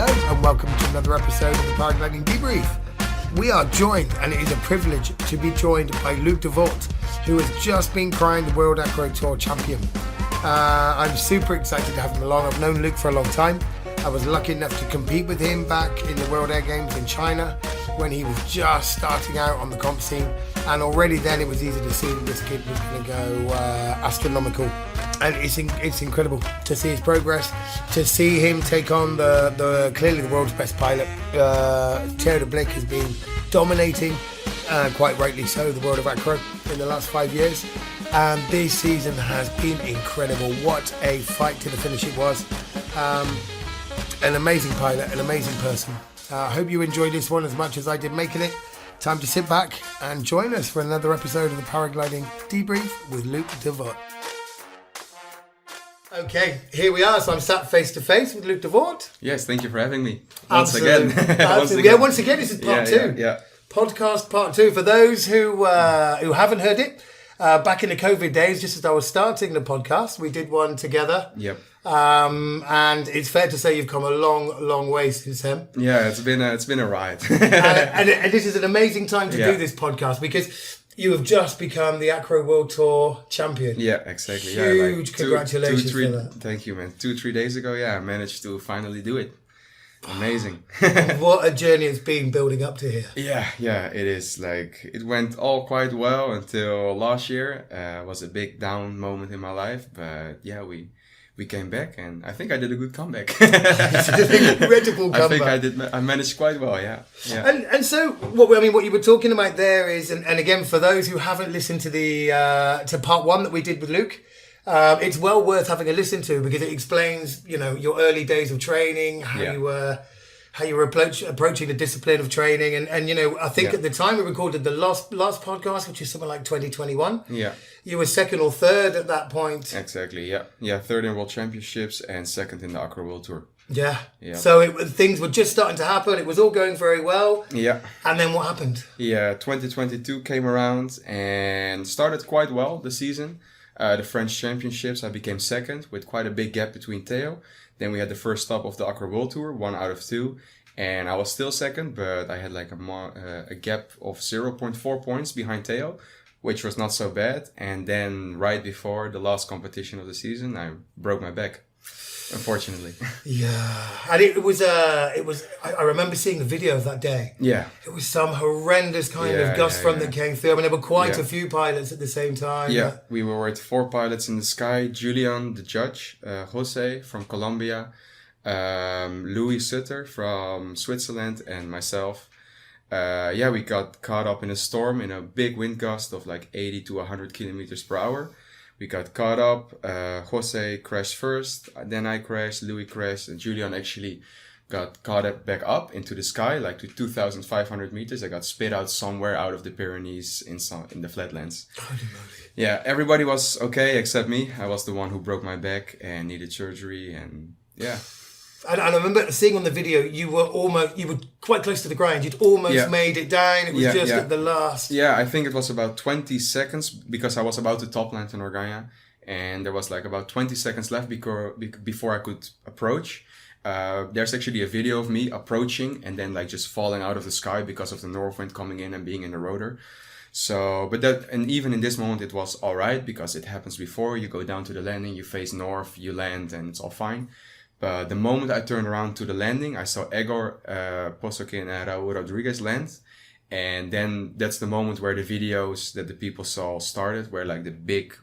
Hello and welcome to another episode of the Paragliding Debrief. We are joined, and it is a privilege to be joined by Luc de Voort, who has just been crowned the World Acro Tour champion. I'm super excited to have him along. I've known Luc for a long time. I was lucky enough to compete with him back in the World Air Games in China when he was just starting out on the comp scene, and already then it was easy to see that this kid was going to go astronomical. And it's incredible to see his progress, to see him take on the clearly the world's best pilot. Thierry de Blic has been dominating, quite rightly so, the world of acro in the last 5 years. And this season has been incredible. What a fight to the finish it was. An amazing pilot, an amazing person. I hope you enjoyed this one as much as I did making it. Time to sit back and join us for another episode of the Paragliding Debrief with Luc de Voort. Okay, here we are. So I'm sat face to face with Luc de Voort. Yes, thank you for having me. Once again. Yeah, once again, this is part two. Yeah. Podcast part two. For those who haven't heard it, back in the COVID days, just as I was starting the podcast, we did one together. Yep. And it's fair to say you've come a long way since then. Yeah, it's been a ride. and this is an amazing time to do this podcast because you have just become the Acro World Tour champion. Yeah, exactly. Huge congratulations for that. Thank you, man. 2-3 days ago, I managed to finally do it. Amazing. What a journey it's been building up to here. Yeah, it is. Like, it went all quite well until last year. It was a big down moment in my life, but we came back, and I think I did a good comeback. Incredible comeback. I think I managed quite well, yeah. And so, what you were talking about there is, and again, for those who haven't listened to to part one that we did with Luc, it's well worth having a listen to because it explains, your early days of training, how you were approaching the discipline of training, and I think at the time we recorded the last podcast, which is something like 2021. Yeah. You were second or third at that point. Exactly, yeah. Third in World Championships and second in the Acro World Tour. Yeah. So things were just starting to happen. It was all going very well. Yeah. And then what happened? Yeah, 2022 came around and started quite well the season. The French Championships, I became second with quite a big gap between Theo. Then we had the first stop of the Acro World Tour, 1 out of 2. And I was still second, but I had like a gap of 0.4 points behind Theo, which was not so bad. And then right before the last competition of the season, I broke my back, unfortunately. Yeah. And it was, I remember seeing the video of that day. Yeah. It was some horrendous kind of gust front that came through. I mean, there were quite a few pilots at the same time. Yeah, we were with 4 pilots in the sky. Julian, the judge, Jose from Colombia, Louis Sutter from Switzerland, and myself. We got caught up in a storm in a big wind gust of like 80 to 100 kilometers per hour. We got caught up. Jose crashed first, then I crashed, Louis crashed, and Julian actually got caught back up into the sky, like to 2,500 meters. I got spit out somewhere out of the Pyrenees in the flatlands. Yeah, everybody was okay except me. I was the one who broke my back and needed surgery, and yeah. And I remember seeing on the video, you were quite close to the ground. You'd almost made it down. It was just at the last. Yeah, I think it was about 20 seconds because I was about to top land in Organya. And there was like about 20 seconds left before I could approach. There's actually a video of me approaching and then like just falling out of the sky because of the north wind coming in and being in the rotor. So, and even in this moment, it was all right because it happens before. You go down to the landing, you face north, you land, and it's all fine. But the moment I turned around to the landing, I saw Egor, Posoke, and Raul Rodriguez land. And then that's the moment where the videos that the people saw started, where like the big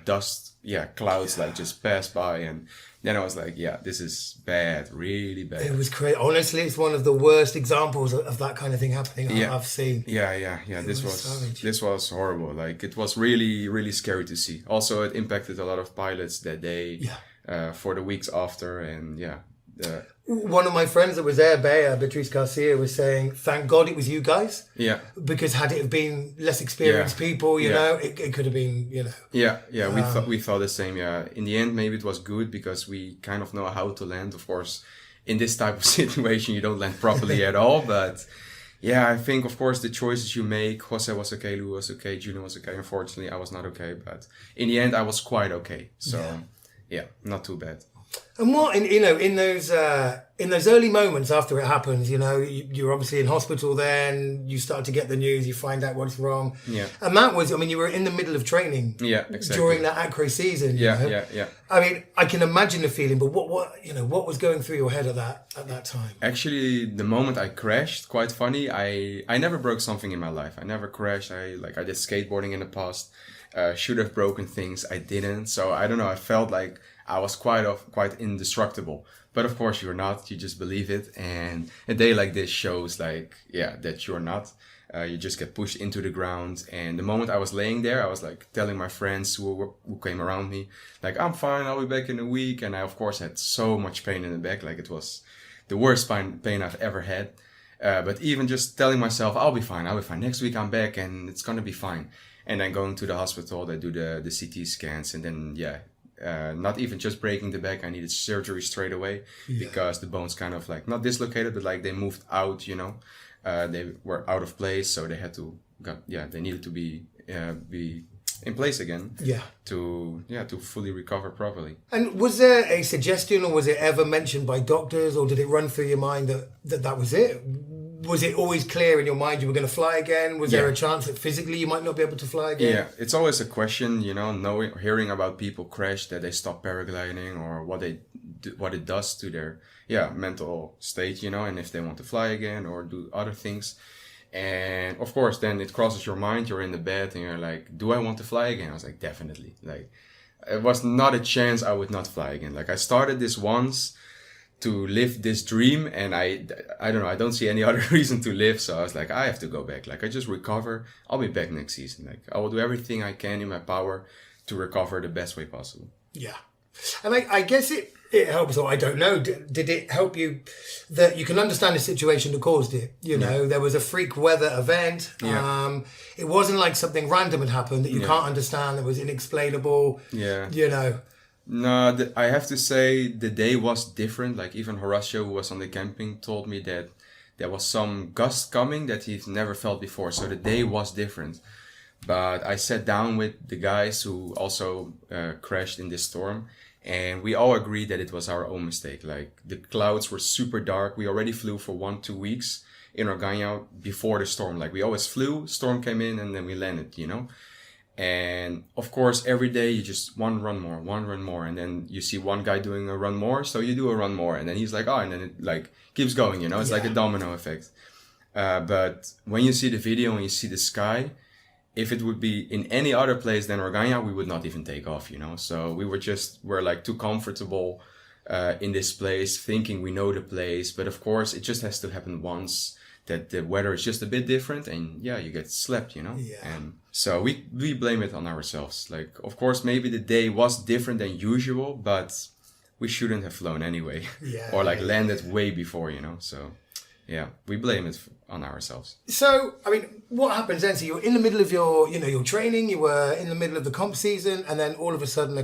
dust, clouds like just passed by. And then I was like, this is bad, really bad. It was crazy. Honestly, it's one of the worst examples of that kind of thing happening I've seen. Yeah. This was horrible. Like, it was really, really scary to see. Also, it impacted a lot of pilots that day. For the weeks after, and one of my friends that was there, Beatrice Garcia, was saying, "Thank God it was you guys." Yeah. Because had it have been less experienced people, it could have been, we thought the same. Yeah. In the end, maybe it was good because we kind of know how to land. Of course, in this type of situation, you don't land properly at all, but. Yeah, I think, of course, the choices you make, Jose was okay, Lou was okay, Julian was okay. Unfortunately, I was not okay, but in the end, I was quite okay. So, not too bad. And what in those early moments after it happens, you're obviously in hospital. Then you start to get the news. You find out what's wrong. Yeah. And that was, you were in the middle of training. Yeah, exactly. During that acro season. Yeah. I mean, I can imagine the feeling. But what was going through your head at that time? Actually, the moment I crashed, quite funny. I never broke something in my life. I never crashed. I did skateboarding in the past. Should have broken things. I didn't. So I don't know. I felt like I was quite indestructible. But of course you're not. You just believe it. And a day like this shows that you're not. You just get pushed into the ground. And the moment I was laying there, I was like telling my friends who came around me, like, I'm fine. I'll be back in a week. And I of course had so much pain in the back. Like it was the worst pain I've ever had. But even just telling myself, I'll be fine. Next week I'm back and it's going to be fine. And then going to the hospital, they do the CT scans, and then not even just breaking the back, I needed surgery straight away because the bones kind of like not dislocated, but like they moved out, they were out of place, so they had to they needed to be in place again to fully recover properly. And was there a suggestion, or was it ever mentioned by doctors, or did it run through your mind that was it? Was it always clear in your mind you were going to fly again? Was there a chance that physically you might not be able to fly again? Yeah, it's always a question, hearing about people crash, that they stop paragliding, or what it does to their mental state, and if they want to fly again or do other things. And of course, then it crosses your mind. You're in the bed and you're like, do I want to fly again? I was like, definitely. Like, it was not a chance I would not fly again. Like, I started this once to live this dream, and I don't know, I don't see any other reason to live. So I was like, I have to go back. Like, I just recover. I'll be back next season. Like, I will do everything I can in my power to recover the best way possible. Yeah. And I guess it helps, or I don't know, did it help you that you can understand the situation that caused it? There was a freak weather event. Yeah. It wasn't like something random had happened that you can't understand, that was inexplainable. No, I have to say the day was different. Like, even Horacio, who was on the camping, told me that there was some gust coming that he's never felt before. So the day was different. But I sat down with the guys who also crashed in this storm, and we all agreed that it was our own mistake. Like, the clouds were super dark. We already flew for 1-2 weeks in Organya before the storm. Like, we always flew, storm came in, and then we landed, And of course, every day you just one run more. And then you see one guy doing a run more, so you do a run more. And then he's like, oh, and then it like keeps going, It's like a domino effect. But when you see the video and you see the sky, if it would be in any other place than Organya, we would not even take off, So we're like too comfortable in this place, thinking we know the place. But of course, it just has to happen once, that the weather is just a bit different, and you get slept, And so we blame it on ourselves. Like, of course, maybe the day was different than usual, but we shouldn't have flown anyway, or like landed way before, So we blame it on ourselves. So, I mean, what happens then? So you're in the middle of your training, you were in the middle of the comp season, and then all of a sudden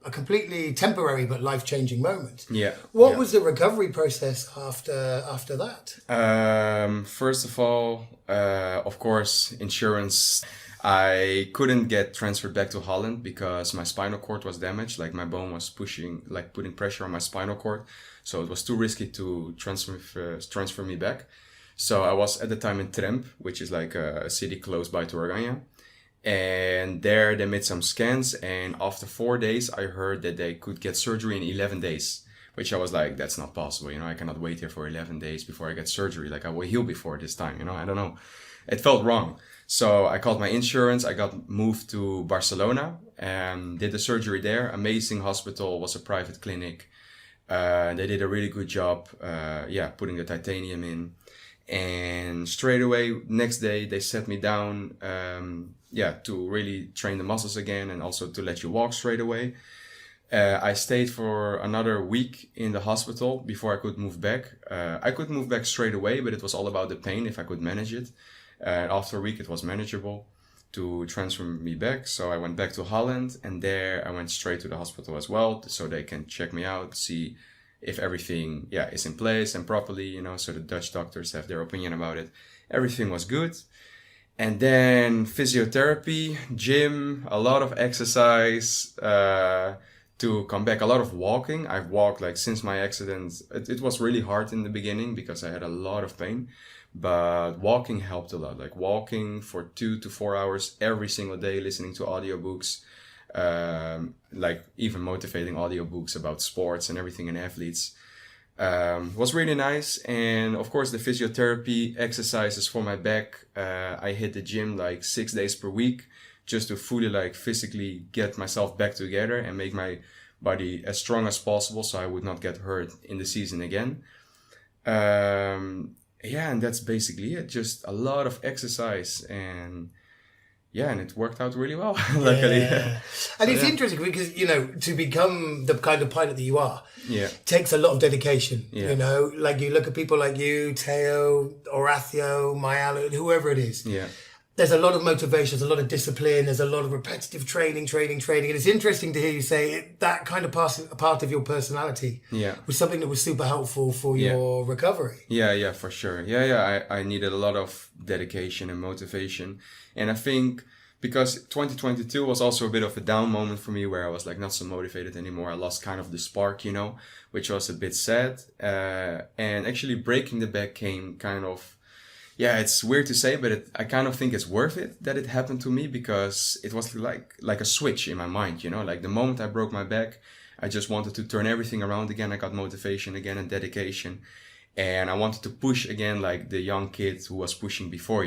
a completely temporary but life-changing moment. Yeah. What was the recovery process after that? First of all, of course, insurance. I couldn't get transferred back to Holland because my spinal cord was damaged. Like, my bone was putting pressure on my spinal cord. So it was too risky to transfer me back. So I was at the time in Tremp, which is like a city close by to Organya. And there they made some scans, and after 4 days I heard that they could get surgery in 11 days, which I was like, that's not possible, I cannot wait here for 11 days before I get surgery. Like, I will heal before this time, I don't know. It felt wrong. So I called my insurance, I got moved to Barcelona and did the surgery there. Amazing hospital, was a private clinic. They did a really good job, putting the titanium in. And straight away, next day, they set me down, to really train the muscles again, and also to let you walk straight away. I stayed for another week in the hospital before I could move back. I could move back straight away, but it was all about the pain, if I could manage it. After a week, it was manageable to transfer me back. So I went back to Holland, and there I went straight to the hospital as well, so they can check me out, see if everything is in place and properly, so the Dutch doctors have their opinion about it. Everything was good. And then physiotherapy, gym, a lot of exercise, to come back. A lot of walking. I've walked like since my accident. It was really hard in the beginning because I had a lot of pain, but walking helped a lot. Like walking for 2 to 4 hours every single day, listening to audiobooks, like even motivating audiobooks about sports and everything and athletes, was really nice. And of course the physiotherapy exercises for my back. I hit the gym like 6 days per week just to fully like physically get myself back together and make my body as strong as possible so I would not get hurt in the season again. Yeah, and that's basically it. Just a lot of exercise, and it worked out really well, luckily. Yeah. And it's interesting because, to become the kind of pilot that you are, takes a lot of dedication. Yeah. Like you look at people like you, Teo, Horacio, Mayalo, whoever it is. Yeah. There's a lot of motivation, there's a lot of discipline, there's a lot of repetitive training. And it's interesting to hear you say that kind of part of your personality was something that was super helpful for your recovery. Yeah, for sure. I needed a lot of dedication and motivation. And I think because 2022 was also a bit of a down moment for me where I was like not so motivated anymore. I lost kind of the spark, which was a bit sad. And actually breaking the back came kind of, it's weird to say, but I kind of think it's worth it that it happened to me because it was like a switch in my mind, like the moment I broke my back, I just wanted to turn everything around again. I got motivation again and dedication, and I wanted to push again like the young kid who was pushing before,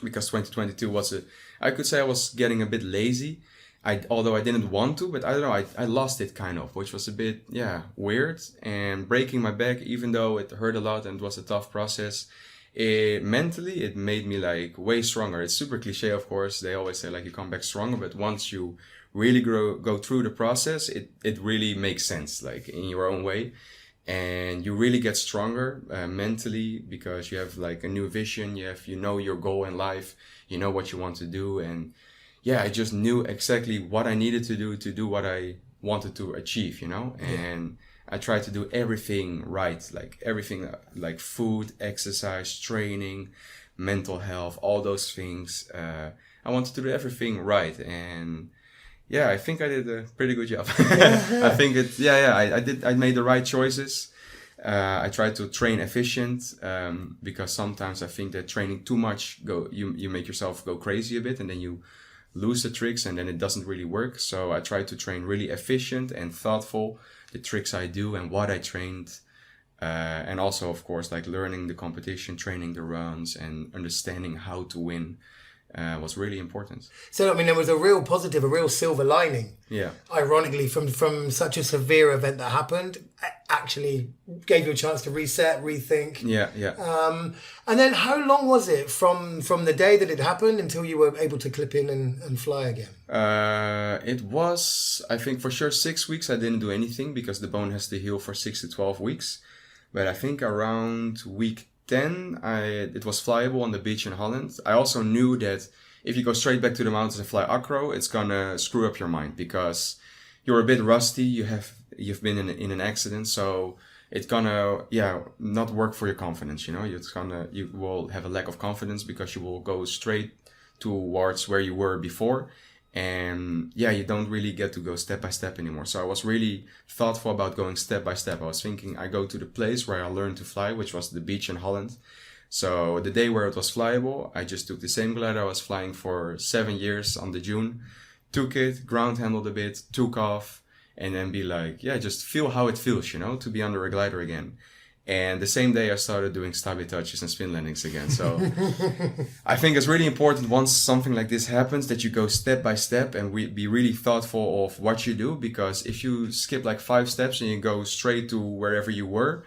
because 2022 I could say I was getting a bit lazy. Although I didn't want to, but I don't know, I lost it kind of, which was a bit, weird. And breaking my back, even though it hurt a lot and it was a tough process, mentally it made me like way stronger. It's super cliche, of course. They always say like you come back stronger, but once you really go through the process, it really makes sense, like in your own way. And you really get stronger mentally because you have like a new vision. You know your goal in life, you know what you want to do. And I just knew exactly what I needed to do what I wanted to achieve, and I tried to do everything right, like everything, like food, exercise, training, mental health, all those things. I wanted to do everything right. And I think I did a pretty good job. I think I made the right choices. I tried to train efficient, because sometimes I think that training too much, you make yourself go crazy a bit and then you lose the tricks and then it doesn't really work. So I tried to train really efficient and thoughtful, the tricks I do and what I trained. And also, of course, like learning the competition, training the runs and understanding how to win was really important. So, I mean, there was a real positive, a real silver lining. Yeah. Ironically, from such a severe event that happened, actually gave you a chance to reset, rethink. Yeah. And then how long was it from the day that it happened until you were able to clip in and fly again? It was, I think for sure 6 weeks I didn't do anything because the bone has to heal for 6 to 12 weeks. But I think around week 10, it was flyable on the beach in Holland. I also knew that if you go straight back to the mountains and fly acro, it's gonna screw up your mind because you're a bit rusty. You've been in an accident, so it's gonna not work for your confidence. You will have a lack of confidence because you will go straight towards where you were before. And you don't really get to go step by step anymore. So I was really thoughtful about going step by step. I was thinking I go to the place where I learned to fly, which was the beach in Holland. So the day where it was flyable, I just took the same glider I was flying for 7 years on the June, took it, ground handled a bit, took off, and then be like, just feel how it feels, to be under a glider again. And the same day I started doing stabby touches and spin landings again. So I think it's really important once something like this happens that you go step by step and be really thoughtful of what you do. Because if you skip like 5 steps and you go straight to wherever you were,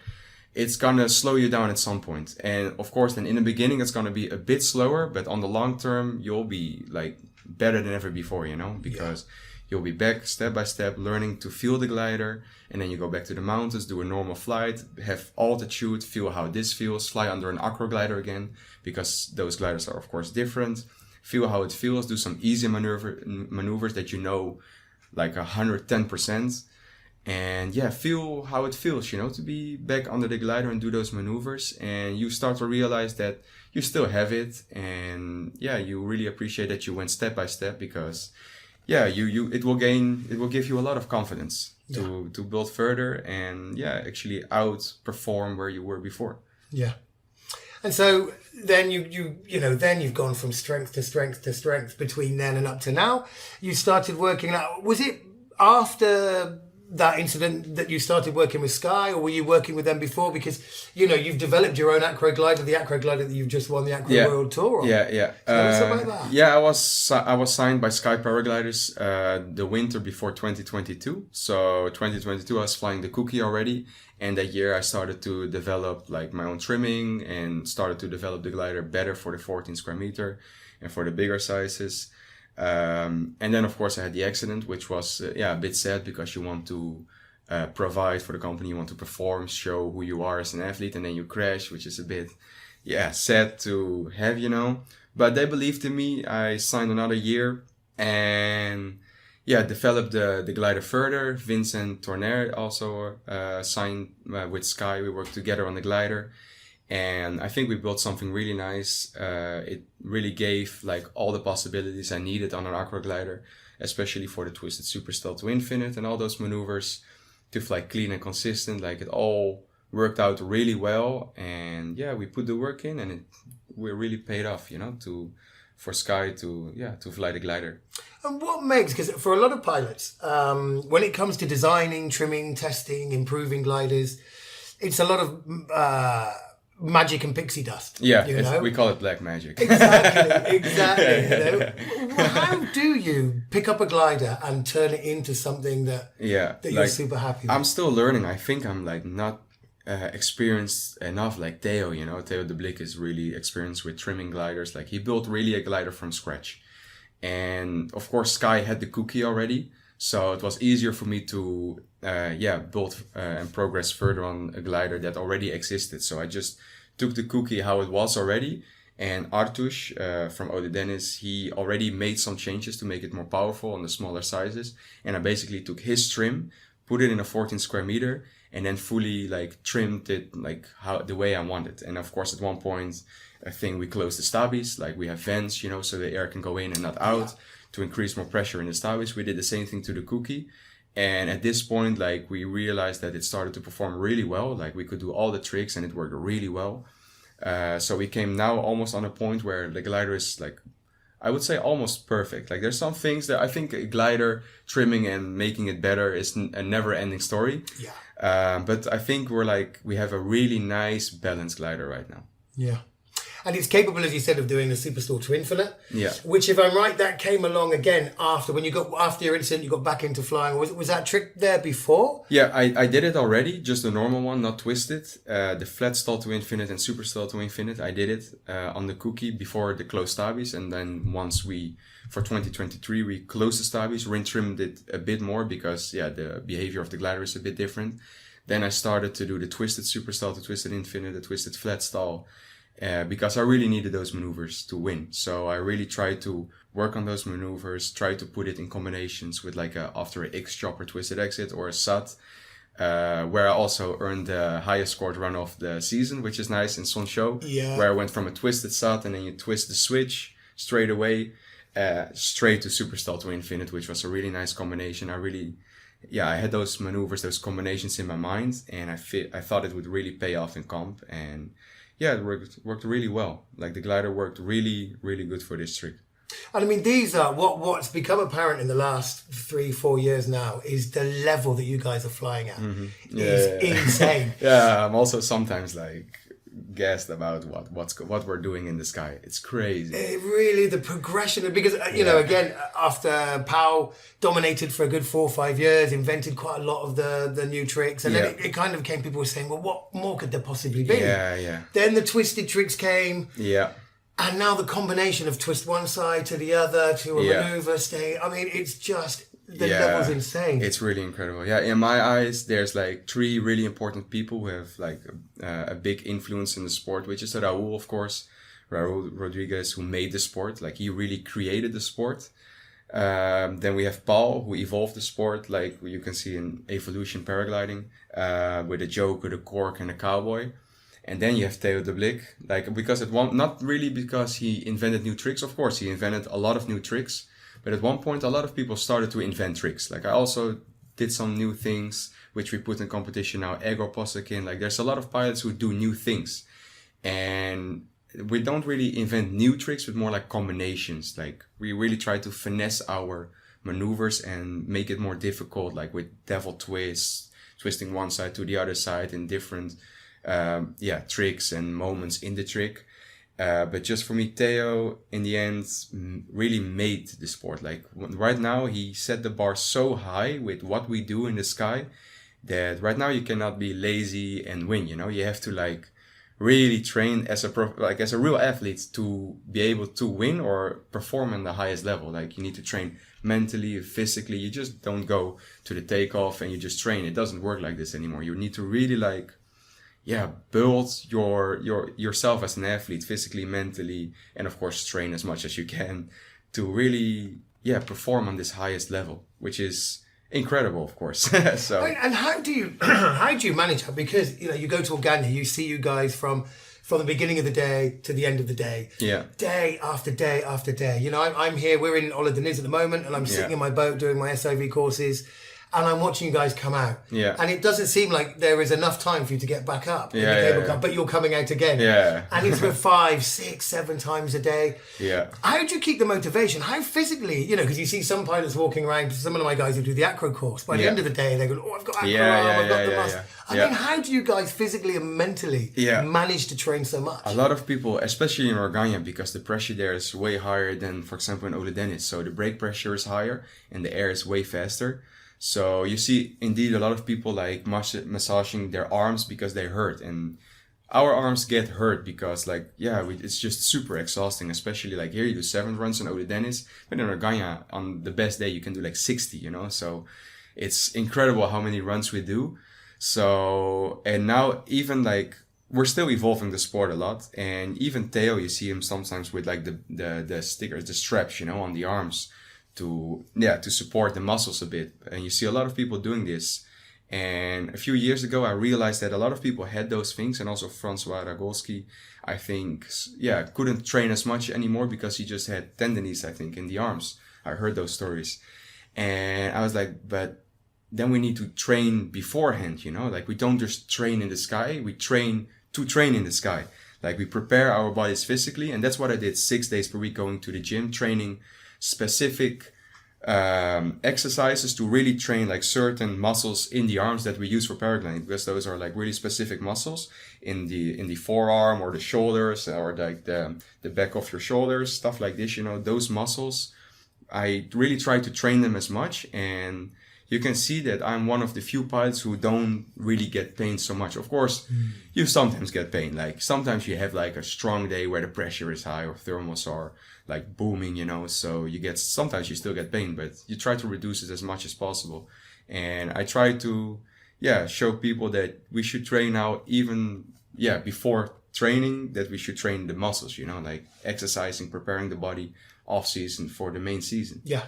it's gonna slow you down at some point. And of course, then in the beginning, it's gonna be a bit slower, but on the long term, you'll be like better than ever before, because you'll be back step by step, learning to feel the glider. And then you go back to the mountains, do a normal flight, have altitude, feel how this feels, fly under an acro glider again, because those gliders are, of course, different. Feel how it feels, do some easy maneuvers that like 110%. And feel how it feels, to be back under the glider and do those maneuvers. And you start to realize that you still have it. And you really appreciate that you went step by step because yeah, it will give you a lot of confidence to build further and actually outperform where you were before. Yeah. And so then then you've gone from strength to strength to strength between then and up to now. You started working out. Was it after that incident that you started working with Sky, or were you working with them before? Because you've developed your own acro glider, the acro glider that you've just won the Acro World Tour on. Yeah. Tell us about that. Yeah, I was signed by Sky Paragliders the winter before 2022. So 2022 I was flying the Cookie already, and that year I started to develop like my own trimming and started to develop the glider better for the 14 square meter and for the bigger sizes. And then of course I had the accident, which was a bit sad, because you want to provide for the company, you want to perform, show who you are as an athlete, and then you crash, which is a bit sad to have, but they believed in me. I signed another year and developed the glider further. Vincent Tournaire also signed with Sky. We worked together on the glider. And I think we built something really nice. It really gave like all the possibilities I needed on an acro glider, especially for the twisted super stealth to infinite and all those maneuvers to fly clean and consistent. Like it all worked out really well. And we put the work in, and we really paid off, for Sky to fly the glider. And what makes, because for a lot of pilots, when it comes to designing, trimming, testing, improving gliders, it's a lot of magic and pixie dust. We call it black magic. Exactly. How do you pick up a glider and turn it into something that you're super happy with? I'm still learning. I think I'm like not experienced enough like Theo. Theo de Blic is really experienced with trimming gliders. Like he built really a glider from scratch. And of course Sky had the Cookie already, so it was easier for me to build and progress further on a glider that already existed. So I just took the Cookie how it was already, and Artush from Ode Dennis, he already made some changes to make it more powerful on the smaller sizes, and I basically took his trim, put it in a 14 square meter, and then fully like trimmed it like the way I wanted. And of course at one point I think we closed the stabbies, like we have vents, so the air can go in and not out to increase more pressure in the stabbies. We did the same thing to the Cookie. And at this point, like we realized that it started to perform really well. Like we could do all the tricks and it worked really well. So we came now almost on a point where the glider is like, I would say almost perfect. Like there's some things that I think a glider trimming and making it better is a never ending story. But I think we have a really nice balanced glider right now. Yeah. And it's capable, as you said, of doing the Superstore to Infinite. Yeah. Which, if I'm right, that came along again after your incident, you got back into flying. Was that trick there before? Yeah, I did it already, just the normal one, not twisted. The flat stall to Infinite and super stall to Infinite, I did it on the Cookie before the closed stabbies. And then once for 2023, we closed the stabbies, ring trimmed it a bit more because, the behavior of the glider is a bit different. Then I started to do the twisted super stall to twisted Infinite, the twisted flat stall. Because I really needed those maneuvers to win. So I really tried to work on those maneuvers, try to put it in combinations with like after a X chopper twisted exit or a SAT, where I also earned the highest scored run of the season, which is nice in Son Show, where I went from a twisted SAT and then you twist the switch straight away, straight to super stall to Infinite, which was a really nice combination. I had those maneuvers, those combinations in my mind, and I thought it would really pay off in comp, and it worked really well. Like the glider worked really, really good for this trick. And I mean, these are what's become apparent in the last 3-4 years now is the level that you guys are flying at is insane. I'm also sometimes like gassed about what we're doing in the sky. It's crazy. Really, the progression, because again, after Powell dominated for a good 4 or 5 years, invented quite a lot of the new tricks, and then it kind of came, people were saying, well, what more could there possibly be? Then the twisted tricks came, and now the combination of twist one side to the other to a maneuver stay. I mean, it's just the level's insane. It's really incredible. In my eyes, there's like 3 really important people who have like a big influence in the sport, which is Raul, of course, Raul Rodriguez, who made the sport. Like he really created the sport. Then we have Paul, who evolved the sport, like you can see in Evolution Paragliding, with the Joker, the Cork, and the Cowboy. And then you have Theo de Blic, not really because he invented new tricks. Of course, he invented a lot of new tricks, But at one point, a lot of people started to invent tricks. Like I also did some new things, which we put in competition now, agroposikin. Like there's a lot of pilots who do new things. And we don't really invent new tricks, but more like combinations. Like we really try to finesse our maneuvers and make it more difficult, like with devil twists, twisting one side to the other side in different tricks and moments in the trick. But just for me, Theo, in the end, really made the sport. Like right now, he set the bar so high with what we do in the sky that right now you cannot be lazy and win. You know, you have to like really train as a real athlete to be able to win or perform on the highest level. Like you need to train mentally, physically. You just don't go to the takeoff and you just train. It doesn't work like this anymore. You need to really build yourself as an athlete, physically, mentally, and of course train as much as you can to really perform on this highest level, which is incredible, of course. So and how do you manage that? Because you go to Uganda, you see you guys from the beginning of the day to the end of the day, day after day after day. I'm here, we're in Ola-Deniz at the moment, and I'm sitting in my boat doing my SOV courses, and I'm watching you guys come out. Yeah. And it doesn't seem like there is enough time for you to get back up in the cable car, but you're coming out again. Yeah. And it's for 5, 6, 7 times a day. Yeah. How do you keep the motivation? How physically, because you see some pilots walking around, some of my guys who do the acro course, by the end of the day, they go, oh, I've got acro arm, I've got the muscle. I mean, how do you guys physically and mentally manage to train so much? A lot of people, especially in Organya, because the pressure there is way higher than, for example, in Ola-Deniz. So the brake pressure is higher and the air is way faster. So you see, indeed, a lot of people like massaging their arms because they hurt, and our arms get hurt because it's just super exhausting. Especially like here, you do 7 runs in Ola-Deniz, but in Organya, on the best day, you can do like 60. So it's incredible how many runs we do. So and now even like we're still evolving the sport a lot, and even Theo, you see him sometimes with like the stickers, the straps, on the arms. To support the muscles a bit. And you see a lot of people doing this. And a few years ago, I realized that a lot of people had those things. And also Francois Ragolski, I think, couldn't train as much anymore because he just had tendonitis, I think, in the arms. I heard those stories. And I was like, but then we need to train beforehand, Like we don't just train in the sky. We train to train in the sky. Like we prepare our bodies physically. And that's what I did 6 days per week, going to the gym, training specific exercises to really train like certain muscles in the arms that we use for paragliding, because those are like really specific muscles in the forearm or the shoulders or like the back of your shoulders, stuff like this. Those muscles, I really try to train them as much, and you can see that I'm one of the few pilots who don't really get pain so much. Of course, you sometimes get pain. Like sometimes you have like a strong day where the pressure is high or thermals are like booming, so sometimes you still get pain, but you try to reduce it as much as possible. And I try to, show people that we should train now even, before training, that we should train the muscles, like exercising, preparing the body off season for the main season. Yeah.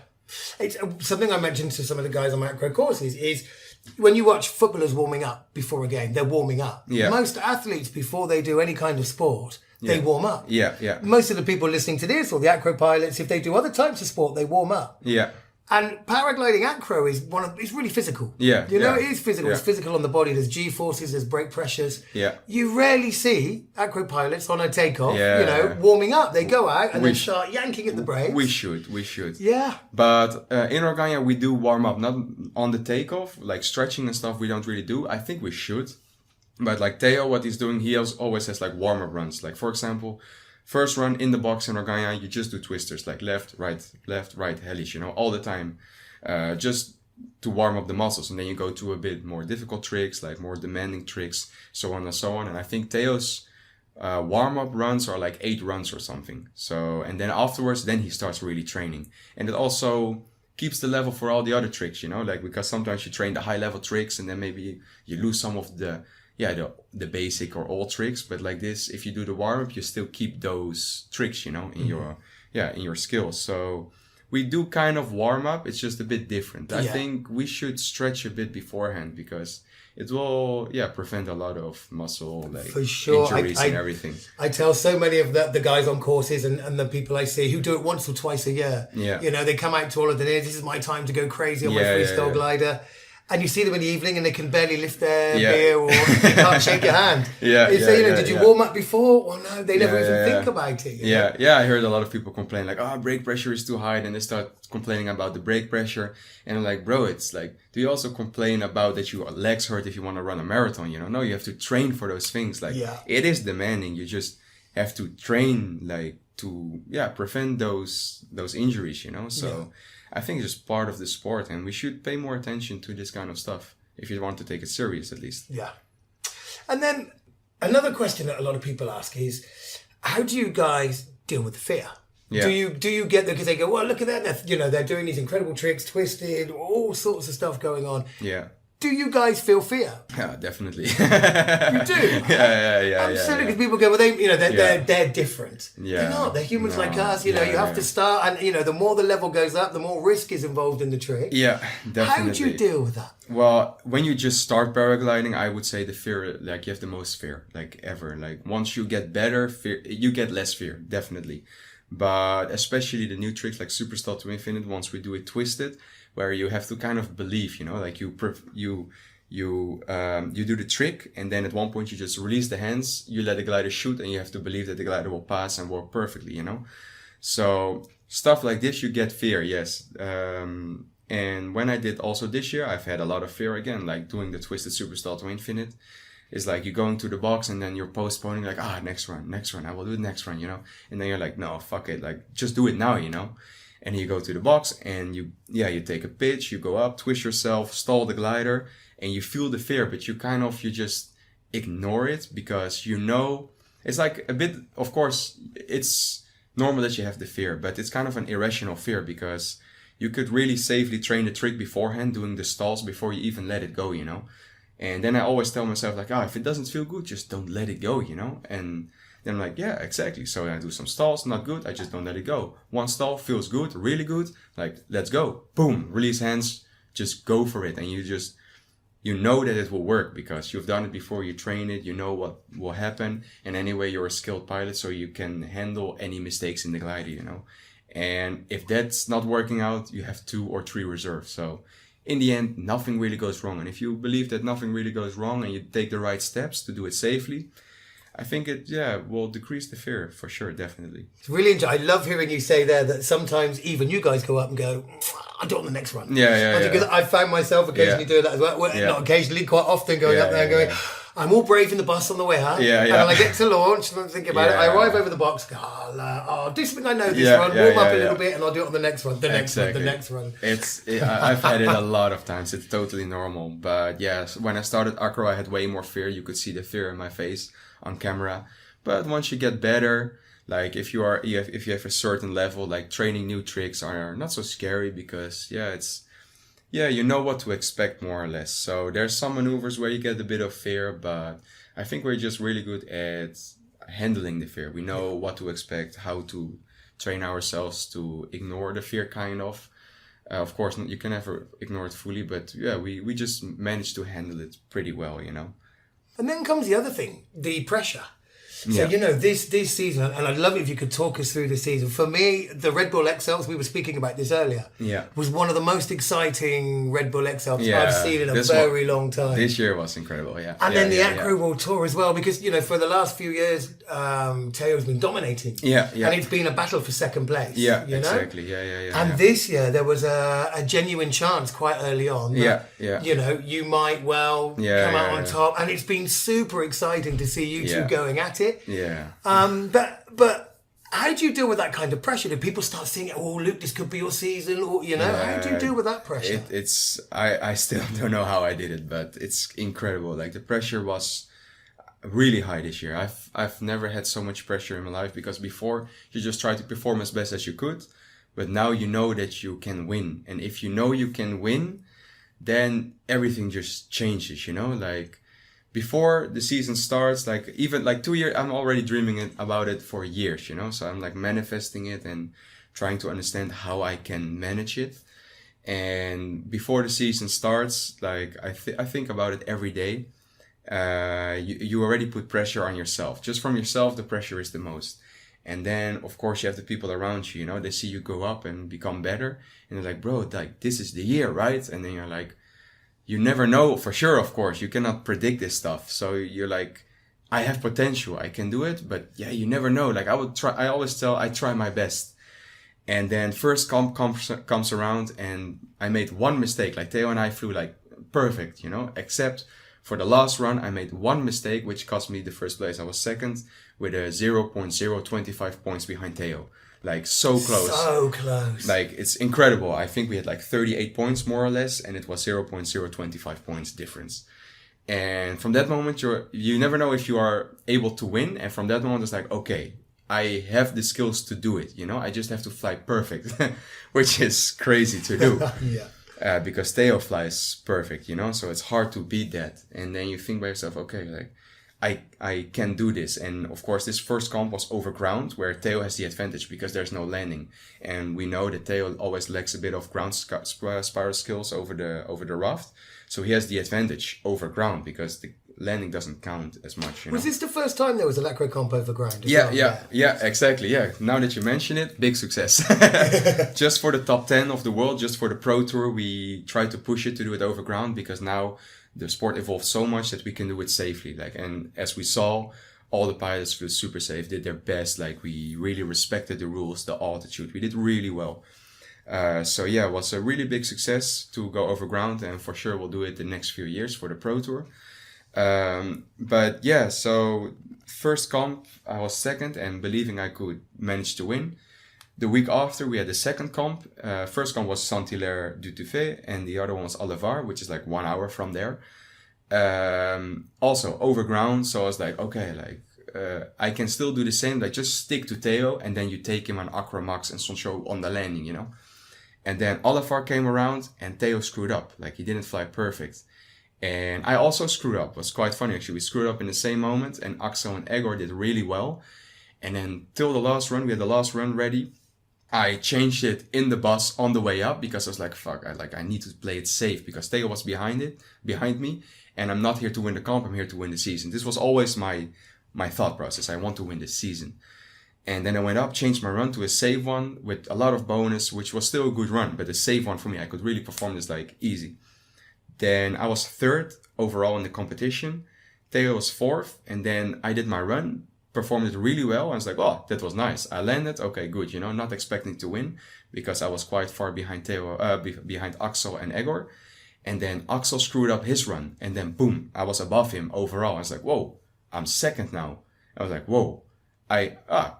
It's something I mentioned to some of the guys on my acro courses is when you watch footballers warming up before a game, they're warming up. Yeah. Most athletes, before they do any kind of sport, they warm up. Yeah. Most of the people listening to this, or the acro pilots, if they do other types of sport, they warm up. Yeah. And paragliding acro is it's really physical. Yeah. It is physical. Yeah. It's physical on the body. There's G forces, there's brake pressures. Yeah. You rarely see acro pilots on a takeoff, warming up. They go out and then start yanking at the brakes. We should. Yeah. But in Organya, we do warm up, not on the takeoff, like stretching and stuff we don't really do. I think we should. But like Theo, what he's doing, he always has like warm-up runs. Like for example, first run in the box in Organya, you just do twisters, like left, right, hellish, all the time. Just to warm up the muscles. And then you go to a bit more difficult tricks, like more demanding tricks, so on and so on. And I think Theo's warm-up runs are like 8 runs or something. So, and then afterwards, then he starts really training. And it also keeps the level for all the other tricks, like because sometimes you train the high-level tricks and then maybe you lose some of the basic or old tricks, but like this, if you do the warm-up, you still keep those tricks, in your skills. So we do kind of warm up. It's just a bit different. I Yeah. think we should stretch a bit beforehand because it will, prevent a lot of muscle For sure. injuries and everything. I tell so many of the guys on courses and the people I see who do it once or twice a year. Yeah. You know, they come out to all of the days. This is my time to go crazy on my Yeah, freestyle yeah. glider. And you see them in the evening and they can barely lift their Yeah. beer or they can't shake your hand. Yeah, You say, yeah, did you yeah. warm up before? Well, no, they never Yeah, even yeah, think yeah. about it. you know? Yeah, I heard a lot of people complain like, brake pressure is too high. Then they start complaining about the brake pressure. And I'm like, bro, it's like, do you also complain about that your legs hurt if you want to run a marathon? You know, no, you have to train for those things. Like, Yeah. it is demanding. You just have to train, like, to, prevent those injuries, you know? So I think it's just part of the sport and we should pay more attention to this kind of stuff if you want to take it serious, at least. Yeah. And then another question that a lot of people ask is, how do you guys deal with the fear? Yeah. Do you get there because they go, well, look at that, they're doing these incredible tricks, twisted, all sorts of stuff going on. Yeah. Do you guys feel fear? Yeah, definitely. You do? Yeah. Absolutely, because people go, well, they're different. Yeah. They're not. They're humans No, like us. You have to start, and the more the level goes up, the more risk is involved in the trick. Yeah, definitely. How do you deal with that? Well, when you just start paragliding, I would say the fear, like you have the most fear, like ever. Like once you get better, you get less fear, definitely. But especially the new tricks like Super Stall to Infinite, once we do it twisted, where you have to kind of believe, like you do the trick and then at one point you just release the hands, you let the glider shoot and you have to believe that the glider will pass and work perfectly, So stuff like this, you get fear, yes. And when I did also this year, I've had a lot of fear again, like doing the twisted Super Stall to Infinite. It's like you're going to the box and then you're postponing like, next run, I will do the next run, And then you're like, no, fuck it, like just do it now, And you go to the box and you take a pitch, you go up, twist yourself, stall the glider, and you feel the fear, but you just ignore it because it's like a bit, of course, it's normal that you have the fear, but it's kind of an irrational fear because you could really safely train the trick beforehand, doing the stalls before you even let it go, And then I always tell myself like, if it doesn't feel good, just don't let it go, And then I'm like, yeah, exactly. So I do some stalls, not good. I just don't let it go. One stall feels good, really good. Like, let's go. Boom, release hands, just go for it. And you know that it will work because you've done it before, you train it, you know what will happen. And anyway, you're a skilled pilot, so you can handle any mistakes in the glider, And if that's not working out, you have 2 or 3 reserves. So in the end, nothing really goes wrong. And if you believe that nothing really goes wrong and you take the right steps to do it safely, I think it will decrease the fear for sure, definitely. It's really interesting. I love hearing you say there that sometimes even you guys go up and go, I'll do it on the next run. Yeah. Because I found myself occasionally doing that as well. Not occasionally, quite often going up there and going, I'm all brave in the bus on the way up. Yeah. And then I get to launch and I'm thinking about it. I arrive over the box, go, I'll do something I know this run, warm up a little bit and I'll do it on the next run, the next run. I've had it a lot of times. It's totally normal. But when I started Acro, I had way more fear. You could see the fear in my face on camera. But once you get better, like if you have a certain level, like training new tricks are not so scary because you know what to expect more or less. So there's some maneuvers where you get a bit of fear, but I think we're just really good at handling the fear. We know what to expect, how to train ourselves to ignore the fear kind of. Of course, you can never ignore it fully, but we just manage to handle it pretty well, And then comes the other thing, the pressure. So, this season, and I'd love it if you could talk us through the season. For me, the Red Bull XLs, we were speaking about this earlier, was one of the most exciting Red Bull XLs I've seen in a very long time. This year was incredible, And then the Acro World Tour as well, because, for the last few years, Teo's been dominating. And it's been a battle for second place. Exactly. And this year, there was a genuine chance quite early on that, you might come out on top. And it's been super exciting to see you two going at it. But how do you deal with that kind of pressure? Do people start seeing, Luke, this could be your season? Or, how do you deal with that pressure? I still don't know how I did it, but it's incredible. Like the pressure was really high this year. I've never had so much pressure in my life because before you just try to perform as best as you could, but now you know that you can win. And if you know you can win, then everything just changes, like before the season starts, like even like 2 years, I'm already dreaming about it for years, so I'm like manifesting it and trying to understand how I can manage it. And before the season starts, like I think about it every day. You already put pressure on yourself. Just from yourself, the pressure is the most. And then, of course, you have the people around you, you know, they see you go up and become better. And they're like, bro, like, this is the year, right? And then you're like, you never know for sure, of course. You cannot predict this stuff. So you're like, I have potential. I can do it. But yeah, you never know. Like, I always tell, I try my best. And then first comp comes around and I made one mistake. Like, Theo and I flew like perfect, you know, except for the last run, I made one mistake, which cost me the first place. I was second with a 0.025 points behind Theo. Like, so close. So close. Like, it's incredible. I think we had like 38 points more or less, and it was 0.025 points difference. And from that moment, you never know if you are able to win. And from that moment, it's like, okay, I have the skills to do it. You know, I just have to fly perfect, which is crazy to do. Yeah. Because Theo flies perfect, you know, so it's hard to beat that. And then you think by yourself, okay, like, I can do this. And of course, this first comp was over ground, where Theo has the advantage because there's no landing. And we know that Theo always lacks a bit of ground spiral skills over the raft. So he has the advantage over ground because the landing doesn't count as much. You know? Was this the first time there was a Acro comp over ground? Yeah, exactly. Yeah. Now that you mention it, big success. Just for the top 10 of the world, just for the Pro Tour, we try to push it to do it over ground because now the sport evolved so much that we can do it safely. Like, and as we saw, all the pilots flew super safe, did their best. Like, we really respected the rules, the altitude. We did really well. So yeah, it was a really big success to go over ground, and for sure we'll do it the next few years for the Pro Tour. But yeah, so first comp, I was second and believing I could manage to win. The week after, we had the second comp. First comp was Saint-Hilaire-du-Tuffet, and the other one was Allevar, which is like 1 hour from there. Also over ground, so I was like, okay, like, I can still do the same, like just stick to Theo, and then you take him on Acro Max and Sancho on the landing, you know? And then Allevar came around, and Theo screwed up, like he didn't fly perfect. And I also screwed up. It was quite funny, actually. We screwed up in the same moment, and Axel and Egor did really well. And then till the last run, we had the last run ready. I changed it in the bus on the way up because I was like, fuck, I need to play it safe because Theo was behind me, and I'm not here to win the comp, I'm here to win the season. This was always my thought process. I want to win this season. And then I went up, changed my run to a safe one with a lot of bonus, which was still a good run, but a safe one for me. I could really perform this like easy. Then I was third overall in the competition. Theo was fourth, and then I did my run, performed it really well. I was like, oh, that was nice. I landed, okay, good. You know, not expecting to win because I was quite far behind behind Axel and Egor. And then Axel screwed up his run, and then boom, I was above him overall. I was like, whoa, I'm second now. I was like, whoa,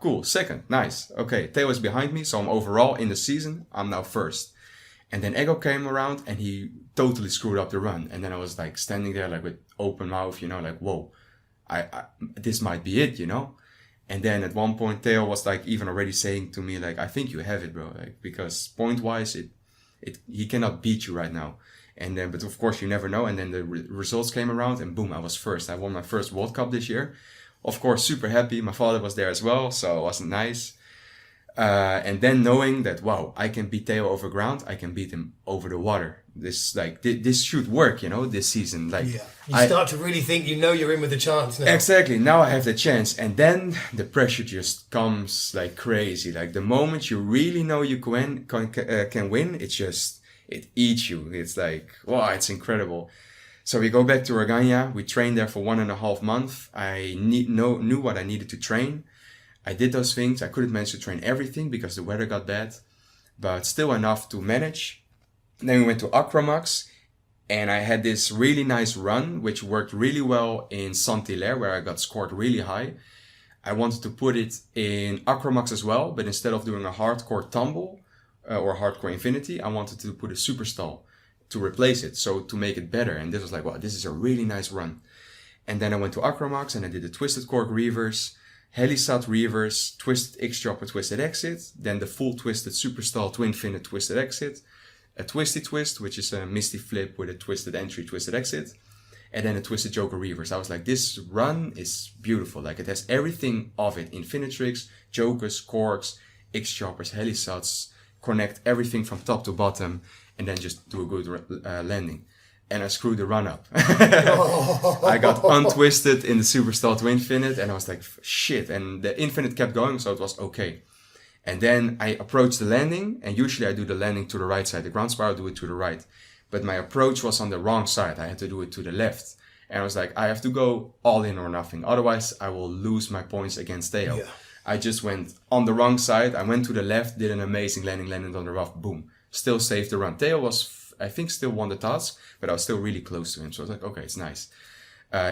cool, second, nice. Okay, Theo is behind me, so I'm overall in the season, I'm now first. And then Ego came around and he totally screwed up the run. And then I was like standing there like with open mouth, you know, like, whoa, this might be it, you know? And then at one point, Theo was like even already saying to me, like, I think you have it, bro. Like, because point wise, he cannot beat you right now. And then, but of course you never know. And then the results came around and boom, I was first. I won my first World Cup this year. Of course, super happy. My father was there as well. So it was nice. And then knowing that, wow, I can beat Theo over ground, I can beat him over the water. This should work, you know, this season. Like, yeah. You start to really think, you know, you're in with a chance now. Exactly. Now I have the chance. And then the pressure just comes like crazy. Like the moment you really know you can win, it eats you. It's like, wow, it's incredible. So we go back to Regagna. We trained there for 1.5 months. I knew what I needed to train. I did those things. I couldn't manage to train everything because the weather got bad, but still enough to manage. Then we went to Acromax, and I had this really nice run, which worked really well in Saint-Hilaire, where I got scored really high. I wanted to put it in Acromax as well, but instead of doing a hardcore tumble or hardcore infinity, I wanted to put a super stall to replace it, so to make it better. And this was like, wow, this is a really nice run. And then I went to Acromax and I did the twisted cork reverse, Helisat reverse, twisted X-drop, a twisted exit, then the full twisted super stall twin fin, a twisted exit, a twisty twist, which is a misty flip with a twisted entry, twisted exit, and then a twisted joker reverse. I was like, this run is beautiful. Like, it has everything of it, infinitrix, jokers, corks, X-choppers, heli-sots, connect everything from top to bottom, and then just do a good landing. And I screwed the run up. I got untwisted in the super stall to infinite, and I was like, shit. And the infinite kept going, so it was okay. And then I approached the landing, and usually I do the landing to the right side. The ground spiral, I do it to the right. But my approach was on the wrong side. I had to do it to the left. And I was like, I have to go all in or nothing. Otherwise, I will lose my points against Theo. Yeah. I just went on the wrong side. I went to the left, did an amazing landing, landed on the rough, boom. Still saved the run. Theo was, I think, still won the task, but I was still really close to him. So I was like, okay, it's nice.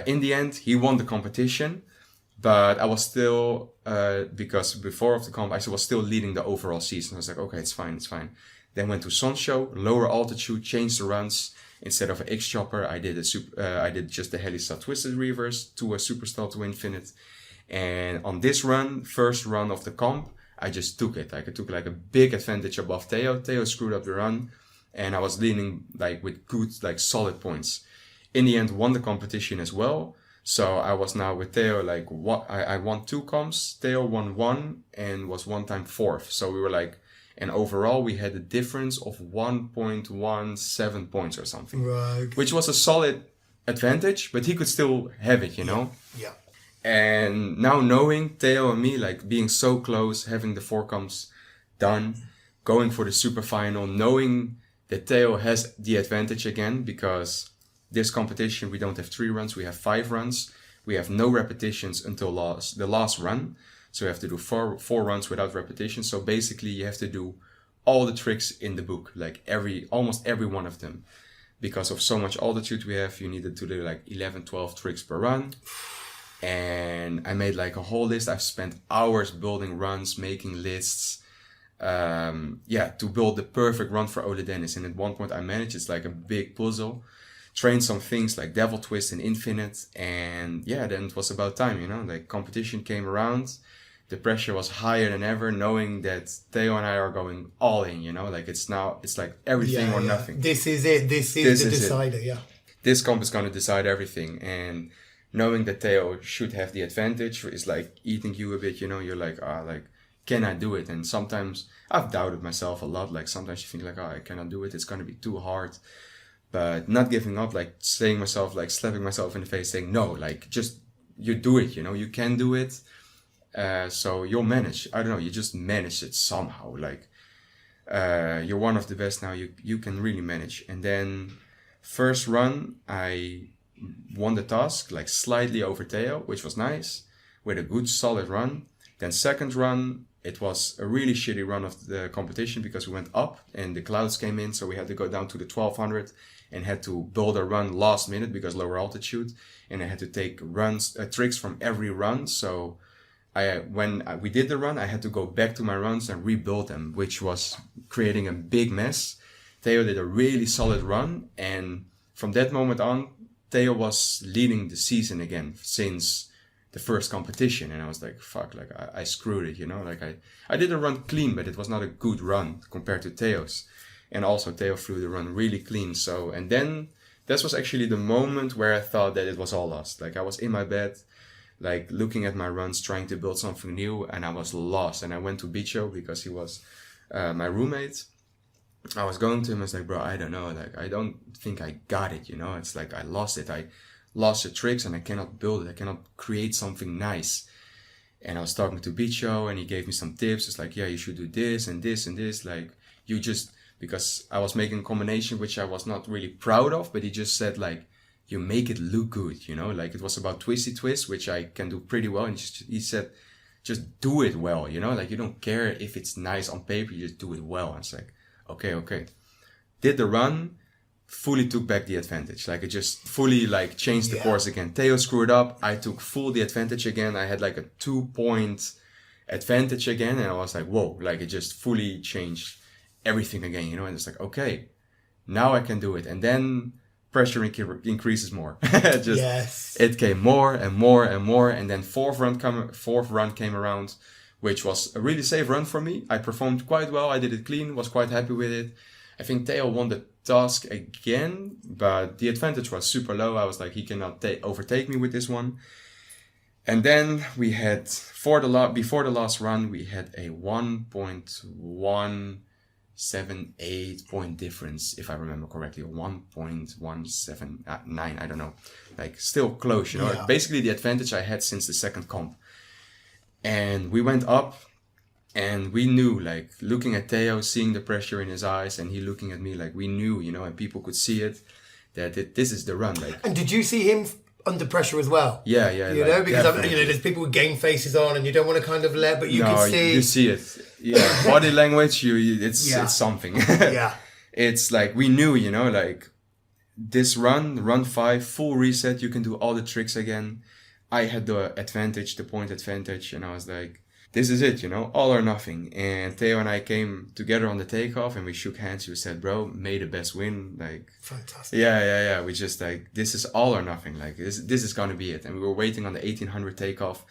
In the end, he won the competition, but I was still, because before of the comp, I was still leading the overall season. I was like, okay, it's fine. Then went to Sonshow, lower altitude, changed the runs. Instead of an X-chopper, I did just the heli-sot twisted reverse to a super stall to infinite. And on this run, first run of the comp, I just took it. Like I took like a big advantage above Theo. Theo screwed up the run, and I was leading like with good, like solid points. In the end, won the competition as well. So I was now with Theo, like I won 2 comps. Theo won 1 and was 1 time 4th. So we were like, and overall we had a difference of 1.17 points or something. Right. Which was a solid advantage, but he could still have it, you know? Yeah. And now knowing Theo and me, like being so close, having the 4 comps done, going for the super final, knowing that Theo has the advantage again, because this competition, we don't have 3 runs, we have 5 runs. We have no repetitions until the last run. So we have to do 4 runs without repetition. So basically you have to do all the tricks in the book, like almost every one of them. Because of so much altitude we have, you needed to do like 11, 12 tricks per run. And I made like a whole list. I've spent hours building runs, making lists. To build the perfect run for Ole Dennis. And at one point I managed, it's like a big puzzle. Trained some things like Devil Twist and Infinite. And then it was about time, you know, like competition came around. The pressure was higher than ever, knowing that Theo and I are going all in, you know, like it's like everything or nothing. This is it. This is the decider, yeah. This comp is going to decide everything. And knowing that Theo should have the advantage is like eating you a bit, you know, you're like, can I do it? And sometimes I've doubted myself a lot. Like sometimes you think like, I cannot do it. It's going to be too hard. But not giving up, like saying myself, like slapping myself in the face, saying, no, like just, you do it, you know, you can do it. So you'll manage. I don't know, you just manage it somehow. Like, you're one of the best now, you can really manage. And then first run, I won the task, like slightly over Theo, which was nice, with a good solid run. Then second run, it was a really shitty run of the competition because we went up and the clouds came in. So we had to go down to the 1200 and had to build a run last minute because lower altitude. And I had to take tricks from every run. So when we did the run, I had to go back to my runs and rebuild them, which was creating a big mess. Theo did a really solid run. And from that moment on, Theo was leading the season again since the first competition. And I was like, fuck, like I screwed it, you know, like I did a run clean, but it was not a good run compared to Theo's. And also Theo flew the run really clean. So, and then this was actually the moment where I thought that it was all lost. Like I was in my bed, like looking at my runs, trying to build something new, and I was lost. And I went to Bicho because he was my roommate. I was going to him, I was like, bro, I don't know. Like, I don't think I got it, you know? It's like, I lost it. I lost the tricks and I cannot build it. I cannot create something nice. And I was talking to Bicho and he gave me some tips. It's like, yeah, you should do this and this and this. Like, you just, because I was making a combination which I was not really proud of, but he just said like, you make it look good, you know? Like, it was about twisty twist, which I can do pretty well. And he said, just do it well, you know? Like, you don't care if it's nice on paper, you just do it well. And it's like, okay. Did the run, fully took back the advantage. Like, it just fully like changed the course again. Theo screwed up. I took full the advantage again. I had like a 2-point advantage again. And I was like, whoa, like it just fully changed everything again, you know? And it's like, okay, now I can do it. And then pressure increases more. It came more and more and more. And then fourth run came around, which was a really safe run for me. I performed quite well. I did it clean, was quite happy with it. I think Theo won the task again, but the advantage was super low. I was like, he cannot overtake me with this one. And then we had, before the last run, we had a 1.178 point difference, if I remember correctly, 1.179, I don't know. Like, still close, you know. Yeah. Basically, the advantage I had since the second comp. And we went up, and we knew, like, looking at Theo, seeing the pressure in his eyes, and he looking at me, like, we knew, you know, and people could see it, that this is the run. Like, And did you see him under pressure as well? yeah. You like, know, because definitely. there's people with game faces on, and you don't want to kind of but you can see. You see it. Yeah, body language. It's something. Yeah. It's like we knew, you know, like this run 5, full reset. You can do all the tricks again. I had the advantage, the point advantage, and I was like, this is it, you know, all or nothing. And Theo and I came together on the takeoff, and we shook hands. We said, bro, may the best win. Like, fantastic. Yeah. We just like, this is all or nothing. Like, this is gonna be it. And we were waiting on the 1800 takeoff.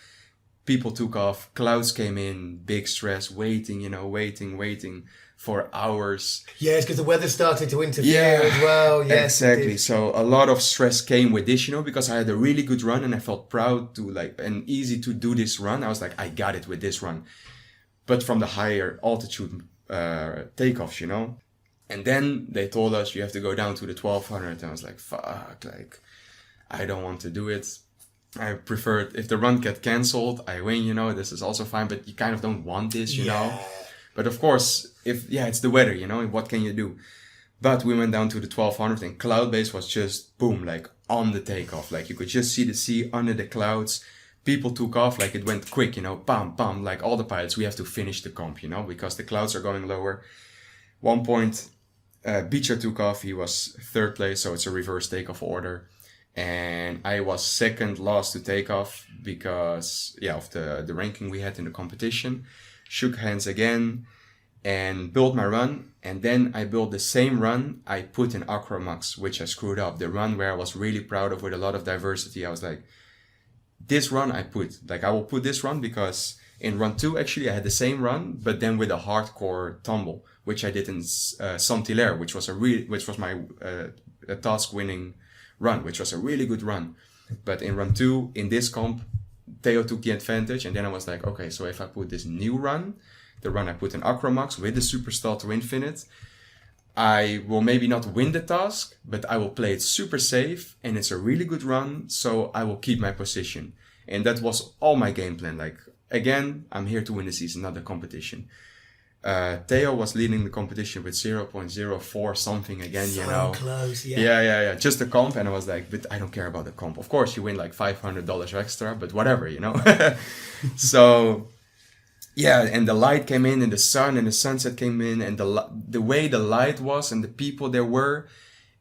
People took off. Clouds came in. Big stress. Waiting, you know, waiting for hours. Yes, because the weather started to interfere as well. Yes, exactly. So a lot of stress came with this, you know, because I had a really good run and I felt proud to and easy to do this run. I was like, I got it with this run. But from the higher altitude takeoffs, you know. And then they told us you have to go down to the 1200. And I was like, fuck, like, I don't want to do it. I prefer, if the run get cancelled, I win, you know, this is also fine, but you kind of don't want this, you know. But of course, it's the weather, you know, what can you do? But we went down to the 1200 and cloud base was just boom, like on the takeoff. Like you could just see the sea under the clouds. People took off, like it went quick, you know, bam, like all the pilots, we have to finish the comp, you know, because the clouds are going lower. One point, Beecher took off, he was third place, so it's a reverse takeoff order. And I was second last to take off because, of the ranking we had in the competition. Shook hands again and built my run. And then I built the same run I put in Acro Max, which I screwed up. The run where I was really proud of with a lot of diversity. I was like, this run I will put this run because in run 2, actually, I had the same run, but then with a hardcore tumble, which I did in Saint-Hilaire, which was my task winning run, which was a really good run. But in run 2, in this comp, Theo took the advantage, and then I was like, okay, so if I put this new run, the run I put in Acro Max with the Superstar to Infinite, I will maybe not win the task, but I will play it super safe, and it's a really good run, so I will keep my position. And that was all my game plan. Like, again, I'm here to win the season, not the competition. Theo was leading the competition with 0.04 something again, so you know. Close, Yeah. Just the comp, and I was like, but I don't care about the comp. Of course, you win like $500 extra, but whatever, you know. So, and the light came in, and the sun and the sunset came in, and the way the light was and the people there were,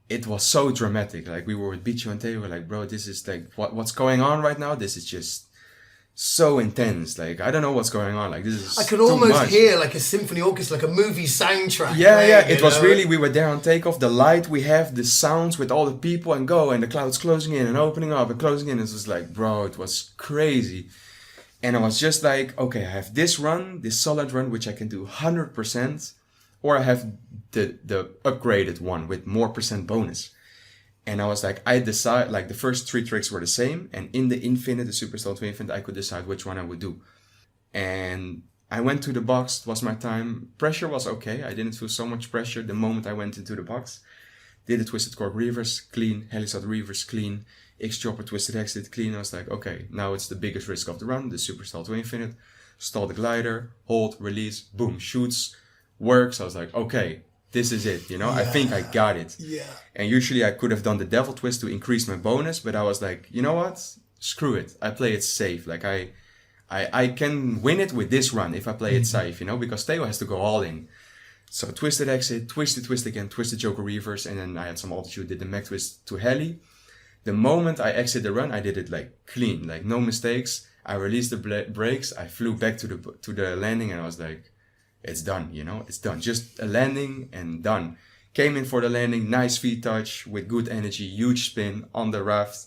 it was so dramatic. Like, we were with Bicho and Theo, we were like, bro, this is like, what's going on right now? This is just so intense. Like, I don't know what's going on. Like, this is I could almost hear like a symphony orchestra, like a movie soundtrack. It was really, we were there on takeoff, the light we have, the sounds with all the people and the clouds closing in and opening up and closing in. It was like, bro, it was crazy. And I was just like, okay, I have this run, this solid run, which I can do 100%, or I have the upgraded one with more percent bonus. And I was like, I decide, like, the first 3 tricks were the same. And in the Infinite, the Superstar to Infinite, I could decide which one I would do. And I went to the box. It was my time. Pressure was okay. I didn't feel so much pressure the moment I went into the box. Did the Twisted Cork reverse, clean. Helisat reverse, clean. X-Chopper Twisted Exit, clean. I was like, okay, now it's the biggest risk of the run, the Superstar to Infinite. Stall the glider, hold, release, boom, shoots, works. I was like, okay, this is it, you know. I think I got it. And usually I could have done the devil twist to increase my bonus, but I was like, you know what, screw it, I play it safe. Like, I can win it with this run if I play it safe, you know, because Theo has to go all in. So twisted exit, twist again, twisted Joker reverse, and then I had some altitude, did the Mac twist to heli. The moment I exit the run, I did it like clean, like no mistakes. I released the brakes, I flew back to the landing, and I was like, it's done, you know, it's done. Just a landing and done. Came in for the landing, nice feet touch with good energy, huge spin on the raft,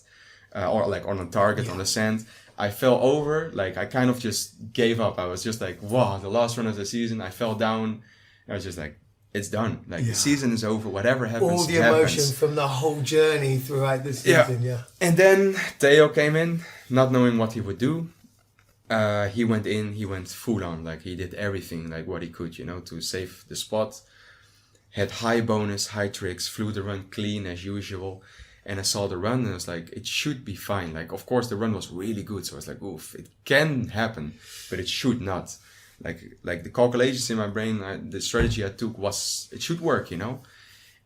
or like on a target on the sand. I fell over, like I kind of just gave up. I was just like, wow, the last run of the season, I fell down. I was just like, it's done. Like the season is over. Whatever happens, all the emotion from the whole journey throughout the season. Yeah. And then Theo came in, not knowing what he would do. He went in. He went full on. Like he did everything, like what he could, you know, to save the spot. Had high bonus, high tricks. Flew the run clean as usual. And I saw the run and I was like, it should be fine. Like, of course, the run was really good. So I was like, oof, it can happen, but it should not. Like the calculations in my brain, the strategy I took was, it should work, you know?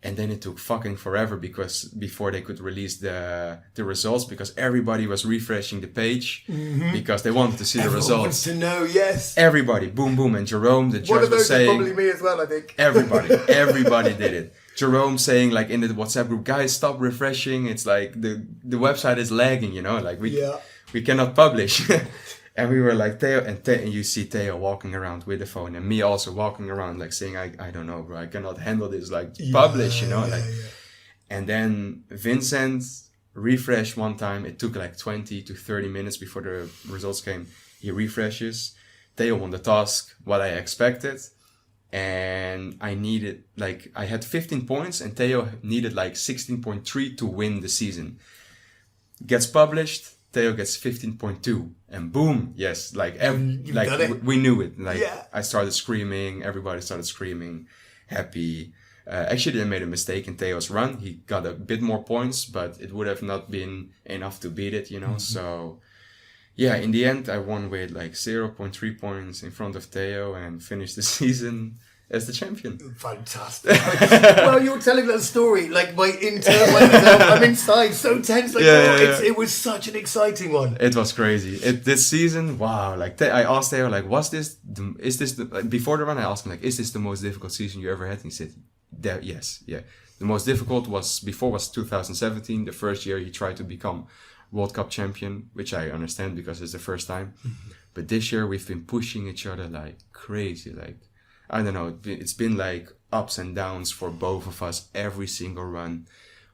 And then it took fucking forever because before they could release the results, because everybody was refreshing the page because they wanted to see the results. Wants to know, yes. Everybody, boom, boom. And Jerome, the judge, was saying... One of those is probably me as well, I think. Everybody did it. Jerome saying like in the WhatsApp group, guys, stop refreshing. It's like the website is lagging, you know, like we cannot publish. And we were like, Theo, and you see Theo walking around with the phone and me also walking around like saying, I don't know, bro, I cannot handle this, like publish, you know, And then Vincent refreshed one time. It took like 20 to 30 minutes before the results came. He refreshes. Theo won the task, what I expected. And I had 15 points and Theo needed like 16.3 to win the season. Gets published. Theo gets 15.2 and boom, yes, like we knew it. Like I started screaming, everybody started screaming, happy. Actually, they made a mistake in Theo's run. He got a bit more points, but it would have not been enough to beat it, you know. So yeah, in the end, I won with like 0.3 points in front of Theo and finished the season as the champion. Fantastic. Well, you're telling that story, like I'm inside, so tense. Like, it was such an exciting one. It was crazy. This season, wow. Like I asked Theo, like, before the run, I asked him, like, is this the most difficult season you ever had? And he said, yes. The most difficult was 2017, the first year he tried to become World Cup champion, which I understand because it's the first time. But this year we've been pushing each other like crazy, like, I don't know, it's been like ups and downs for both of us every single run.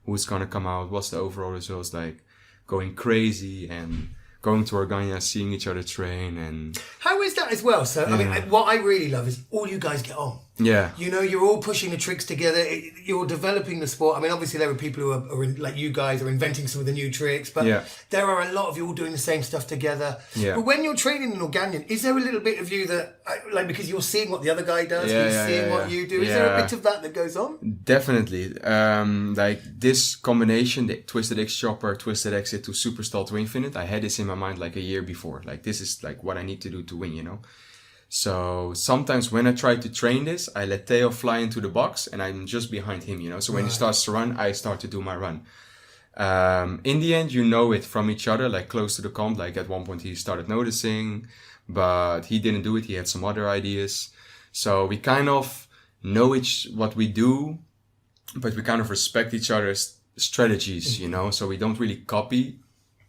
Who's gonna come out? What's the overall results? Like going crazy and going to Organya, seeing each other train. And how is that as well? So, I mean, what I really love is all you guys get on. Yeah. You know, you're all pushing the tricks together. You're developing the sport. I mean, obviously there are people who are like you guys are inventing some of the new tricks, but there are a lot of you all doing the same stuff together. Yeah. But when you're training in Organya, is there a little bit of you that, like, because you're seeing what the other guy does, seeing what you do, is there a bit of that goes on? Definitely. Like this combination, the Twisted X Chopper, Twisted Exit to Super Stall to Infinite, I had this in my mind like a year before. Like this is like what I need to do to win, you know? So sometimes when I try to train this, I let Theo fly into the box and I'm just behind him, you know. So when he starts to run, I start to do my run. In the end, you know it from each other, like close to the comp. Like at one point he started noticing, but he didn't do it. He had some other ideas. So we kind of know what we do, but we kind of respect each other's strategies, you know. So we don't really copy.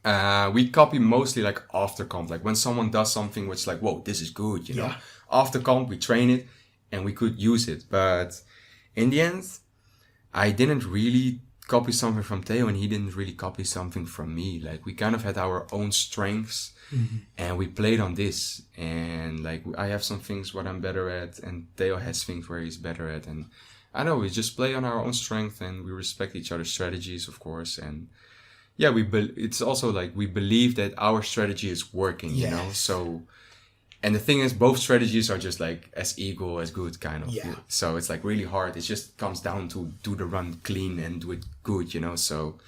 We copy mostly like after comp, like when someone does something which like, whoa, this is good, you know. After comp, we train it and we could use it. But in the end, I didn't really copy something from Theo and he didn't really copy something from me. Like we kind of had our own strengths and we played on this. And like I have some things what I'm better at and Theo has things where he's better at. And I know we just play on our own strength and we respect each other's strategies, of course. And yeah, it's also like we believe that our strategy is working, you know? So, and the thing is, both strategies are just like as equal, as good, kind of. Yeah. So it's like really hard. It just comes down to do the run clean and do it good, you know? So,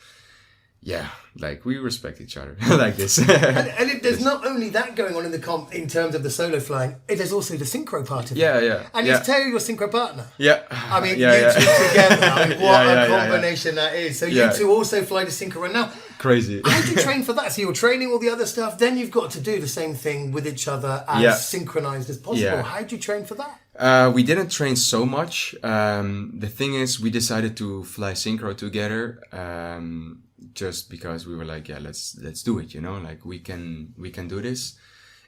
yeah, like we respect each other like this. and there's not only that going on in the comp in terms of the solo flying, there's also the synchro part of it. Yeah. And it's Theo, your synchro partner. Yeah. I mean, you two together, I mean, what a combination that is. So you two also fly the synchro run. Now, crazy. How do you train for that? So you're training all the other stuff, then you've got to do the same thing with each other as synchronized as possible. Yeah. How do you train for that? We didn't train so much. The thing is, we decided to fly synchro together. Just because we were like, let's do it, you know, like we can do this.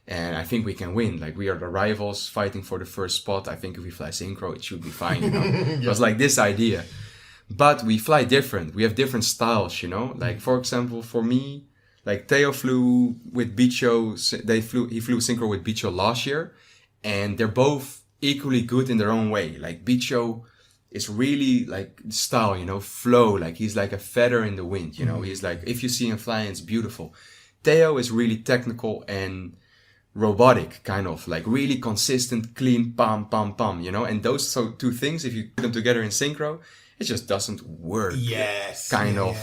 And I think we can win. Like we are the rivals fighting for the first spot. I think if we fly synchro, it should be fine, you know. It was like this idea. But we fly different. We have different styles, you know. Like for example, for me, like Theo flew with Bicho. He flew synchro with Bicho last year, and they're both equally good in their own way. Like Bicho is really like style, you know, flow. Like he's like a feather in the wind, you know. He's like, if you see him flying, it's beautiful. Theo is really technical and robotic, kind of like really consistent, clean, pam, pam, pam, you know. And those two things, if you put them together in synchro, it just doesn't work. Yes. Kind of.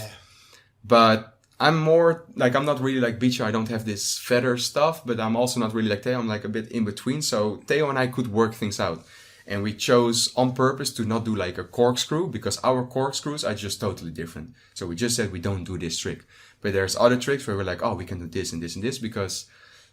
But I'm more like, I'm not really like Bicho. I don't have this feather stuff, but I'm also not really like Theo. I'm like a bit in between. So Theo and I could work things out. And we chose on purpose to not do like a corkscrew, because our corkscrews are just totally different. So we just said we don't do this trick. But there's other tricks where we're like, oh, we can do this and this and this, because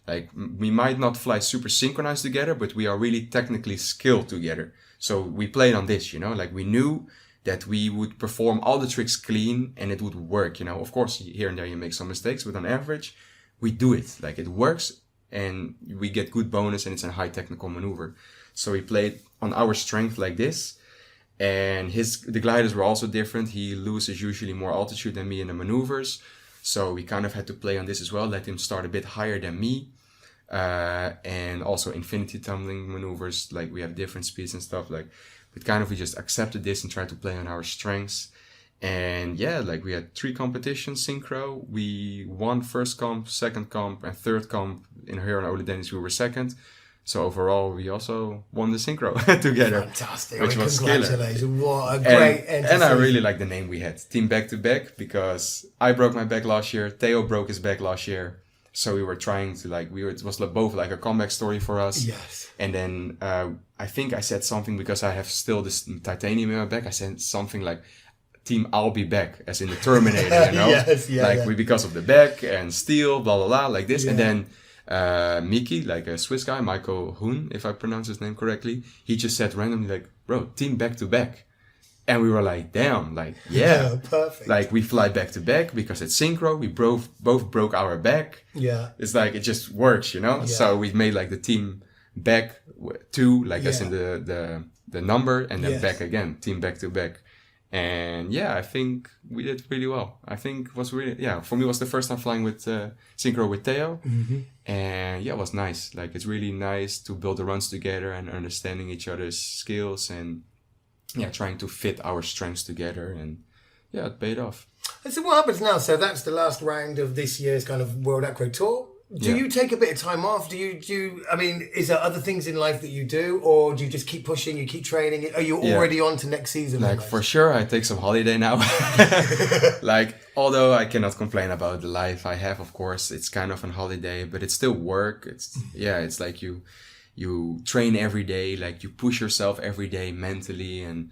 like we might not fly super synchronized together, but we are really technically skilled together. So we played on this, you know, like we knew that we would perform all the tricks clean and it would work, you know. Of course, here and there you make some mistakes, but on average, we do it. Like it works and we get good bonus and it's a high technical maneuver. So we played on our strength like this. And the gliders were also different. He loses usually more altitude than me in the maneuvers. So we kind of had to play on this as well, let him start a bit higher than me. And also infinity tumbling maneuvers, like we have different speeds and stuff, like, but kind of we just accepted this and tried to play on our strengths. And yeah, like we had 3 competitions synchro. We won first comp, second comp, and third comp. Here on Ole Dennis we were second. So overall, we also won the synchro together. Fantastic. Which was congratulations. killer. What a great end to And I season. really like the name we had. Team back to back, because I broke my back last year. Theo broke his back last year. So we were trying to it was like both like a comeback story for us. Yes. And then I think I said something, because I have still this titanium in my back. I said something like, Team I'll be back, as in the Terminator, you know? Yes, because of the back and steel, blah, blah, blah, like this. Yeah. And then Miki, like a Swiss guy, Michael Hoon, if I pronounce his name correctly, he just said randomly like, bro, team back to back. And we were like, damn, like, yeah. Perfect. Like we fly back to back because it's synchro. We both broke our back. Yeah. It's like, it just works, you know? Yeah. So we've made like the team back 2, like as in the number, and then back again, team back to back. And yeah, I think we did really well. I think it was really, for me it was the first time flying with synchro with Theo. Mm-hmm. And yeah, it was nice. Like it's really nice to build the runs together and understanding each other's skills and trying to fit our strengths together. And yeah, it paid off. And so what happens now? So that's the last round of this year's kind of World Acro Tour. Do you take a bit of time off? Do you, I mean, is there other things in life that you do, or do you just keep pushing, you keep training? Are you already on to next season? Like for sure, I take some holiday now. Like, although I cannot complain about the life I have, of course, it's kind of a holiday, but it's still work. It's like you train every day, like you push yourself every day mentally, and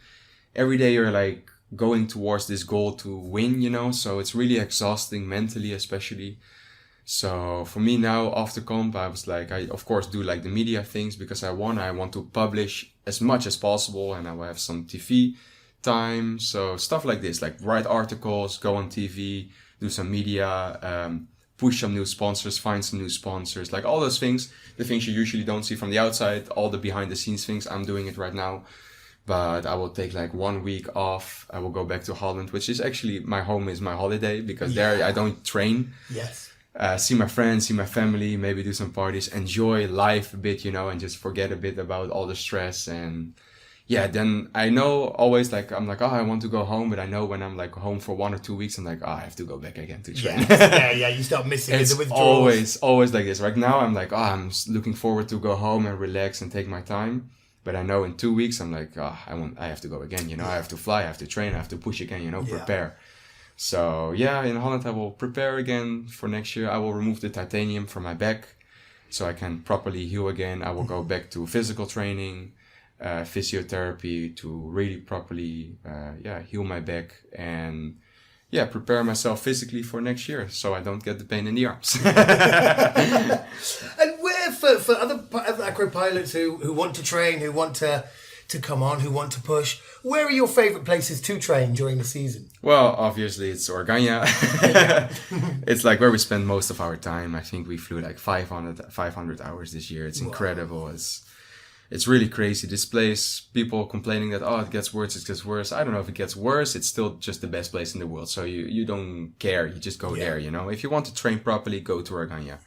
every day you're like going towards this goal to win, you know? So it's really exhausting mentally, especially. So for me now, after comp, I was like, I of course do like the media things, because I want to publish as much as possible, and I will have some TV time. So stuff like this, like write articles, go on TV, do some media, push some new sponsors, find some new sponsors, like all those things, the things you usually don't see from the outside, all the behind the scenes things. I'm doing it right now. But I will take like 1 week off. I will go back to Holland, which is actually my home, is my holiday, because there I don't train. Yes. See my friends, see my family, maybe do some parties, enjoy life a bit, you know, and just forget a bit about all the stress. And then I know always like, I'm like, I want to go home, but I know when I'm like home for 1 or 2 weeks, I'm like, I have to go back again to train. You start missing it's the withdrawals. always like this. Right now I'm like, I'm looking forward to go home and relax and take my time. But I know in 2 weeks, I'm like, I have to go again, you know, I have to fly, I have to train, I have to push again, you know, prepare. So in Holland I will prepare again for next year. I will remove the titanium from my back so I can properly heal again. I will go back to physical training, physiotherapy to really properly heal my back and prepare myself physically for next year so I don't get the pain in the arms. And where for other acro pilots who want to train, who want to come on, who want to push, where are your favorite places to train during the season? Well, obviously it's Organya. It's like where we spend most of our time. I think we flew like 500 hours this year. It's incredible. It's really crazy. This place, people complaining that, it gets worse. I don't know if it gets worse. It's still just the best place in the world. So you don't care. You just go there, you know. If you want to train properly, go to Organya.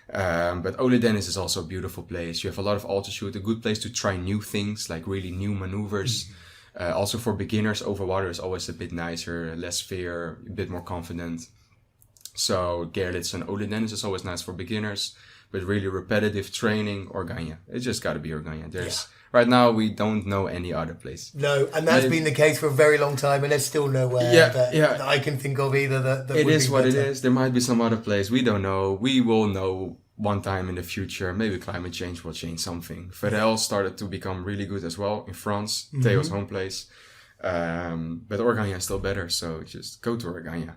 But Ole Dennis is also a beautiful place. You have a lot of altitude, a good place to try new things, like really new maneuvers. Also for beginners, over water is always a bit nicer, less fear, a bit more confident. So Gerlitz and Ole Dennis is always nice for beginners, but really repetitive training, Organja. It's just got to be Organja. Right now, we don't know any other place. No, and that's been the case for a very long time, and there's still nowhere that I can think of either that it would is be what better. it is. There might be some other place. We don't know. We will know one time in the future. Maybe climate change will change something. Ferrel started to become really good as well in France. Theo's home place. But Organja is still better, so just go to Organja.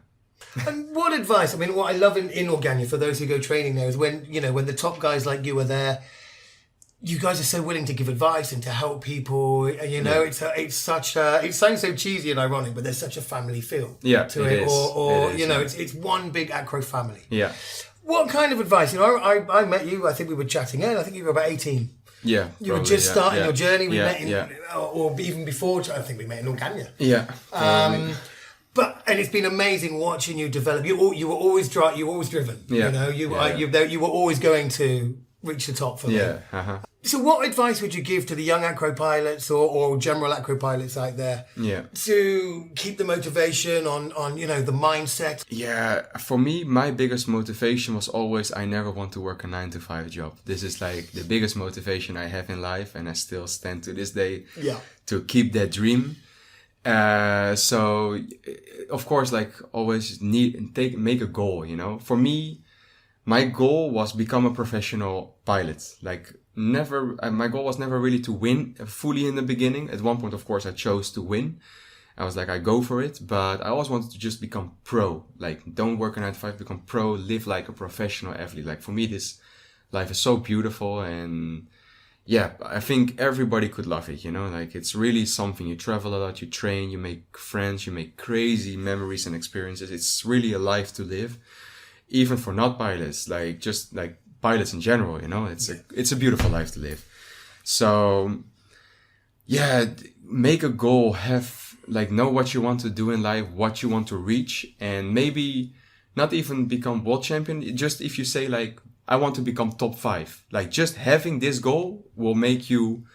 And what advice? I mean, what I love in Organja for those who go training there is when the top guys like you are there. You guys are so willing to give advice and to help people. It's such it sounds so cheesy and ironic, but there's such a family feel to it. It's one big acro family. Yeah. What kind of advice? I met you. I think we were chatting. I think you were about 18. Yeah. You were just starting your journey. We met or even before. I think we met in Organja. Yeah. And it's been amazing watching you develop. You were always driven. Yeah. You were always going to reach the top for me. Yeah. Uh-huh. So what advice would you give to the young acro pilots or general acro pilots out there to keep the motivation on the mindset? Yeah, for me, my biggest motivation was always I never want to work a 9-to-5 job. This is like the biggest motivation I have in life, and I still stand to this day to keep that dream. So of course, like always make a goal, For me, my goal was become a professional pilot. Like my goal was never really to win fully in the beginning. At one point, of course, I chose to win. I was like, I go for it, but I always wanted to just become pro. Like, don't work a 9-to-5, become pro, live like a professional athlete. Like, for me, this life is so beautiful, and yeah, I think everybody could love it, Like, it's really something. You travel a lot, you train, you make friends, you make crazy memories and experiences. It's really a life to live. Even for not pilots, like just like pilots in general, it's a beautiful life to live. So yeah, make a goal, know what you want to do in life, what you want to reach, and maybe not even become world champion. Just if you say like, I want to become top 5, like just having this goal will make you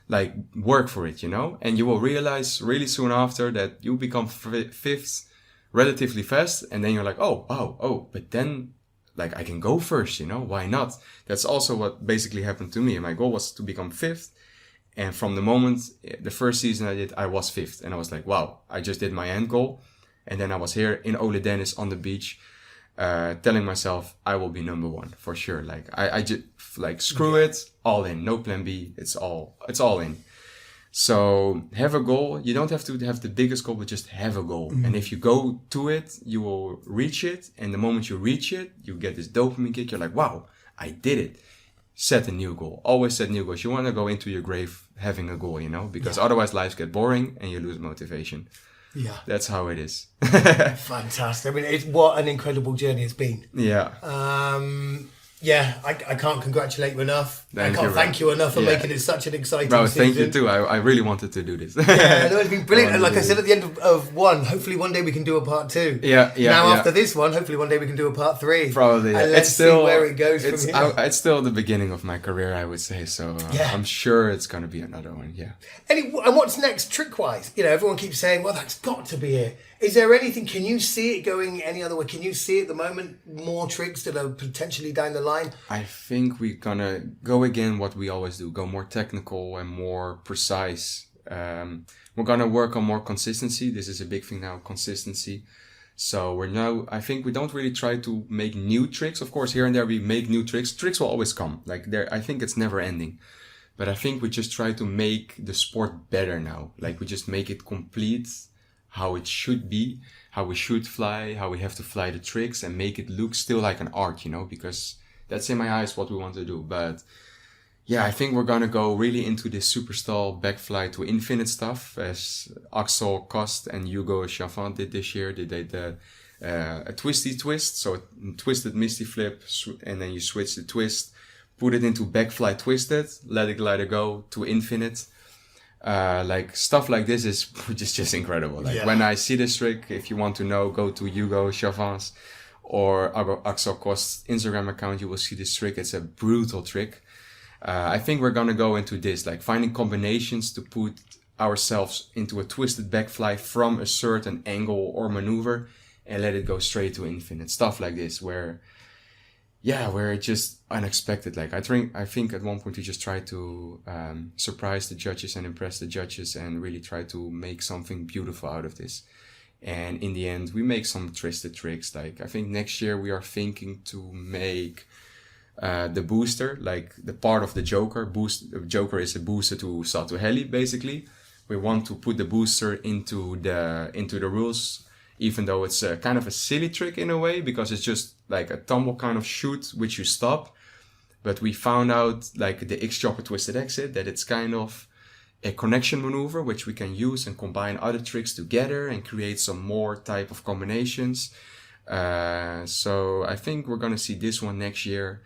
like work for it, and you will realize really soon after that you become 5th relatively fast, and then you're like, but then like I can go first, why not? That's also what basically happened to me. My goal was to become 5th, and from the moment the first season I did, I was 5th, and I was like, wow, I just did my end goal. And then I was here in Ole Dennis on the beach, telling myself I will be number 1 for sure. Like I just like screw it, all in, no plan B, it's all in. So have a goal. You don't have to have the biggest goal, but just have a goal. And if you go to it, you will reach it. And the moment you reach it, you get this dopamine kick. You're like, wow, I did it. Set a new goal. Always set new goals. You want to go into your grave having a goal, because otherwise life gets boring and you lose motivation. Yeah. That's how it is. Fantastic. I mean, what an incredible journey it's been. Yeah. I can't congratulate you enough. I can't thank you enough for making it such an exciting season. Thank you too. I really wanted to do this. It's been brilliant. And like I said at the end of 1, hopefully one day we can do a part 2. After this one, hopefully one day we can do a part 3. Probably. And let's see where it goes from here. It's still the beginning of my career, I would say. So I'm sure it's going to be another one. Yeah. And what's next trick-wise? Everyone keeps saying, well, that's got to be it. Is there anything, can you see it going any other way? Can you see at the moment more tricks that are potentially down the line? I think we're going to go again what we always do, go more technical and more precise. We're going to work on more consistency. This is a big thing now, consistency. So I think we don't really try to make new tricks. Of course, here and there we make new tricks. Tricks will always come. I think it's never ending. But I think we just try to make the sport better now. Like we just make it complete, how it should be, how we should fly, how we have to fly the tricks, and make it look still like an art, because that's in my eyes what we want to do. But yeah, I think we're going to go really into this superstall backfly to infinite stuff, as Axel Kost and Hugo Chavant did this year. They did a twisty twist, so a twisted misty flip, and then you switch the twist, put it into backfly twisted, let it glider go to infinite. Like stuff like this is just incredible. When I see this trick, if you want to know, go to Hugo Chavant's or Axel Kost's Instagram account. You will see this trick. It's a brutal trick. I think we're gonna go into this, like finding combinations to put ourselves into a twisted backfly from a certain angle or maneuver and let it go straight to infinite. Stuff like this where it's just unexpected. Like I think at one point we just tried to surprise the judges and impress the judges and really try to make something beautiful out of this. And in the end, we make some twisted tricks. Like I think next year we are thinking to make the booster, like the part of the Joker. Joker is a booster to Satu Heli, basically. We want to put the booster into the rules, even though it's kind of a silly trick in a way, because it's just like a tumble kind of shoot, which you stop. But we found out, like the X-Chopper Twisted Exit, that it's kind of a connection maneuver, which we can use and combine other tricks together and create some more type of combinations. So I think we're going to see this one next year.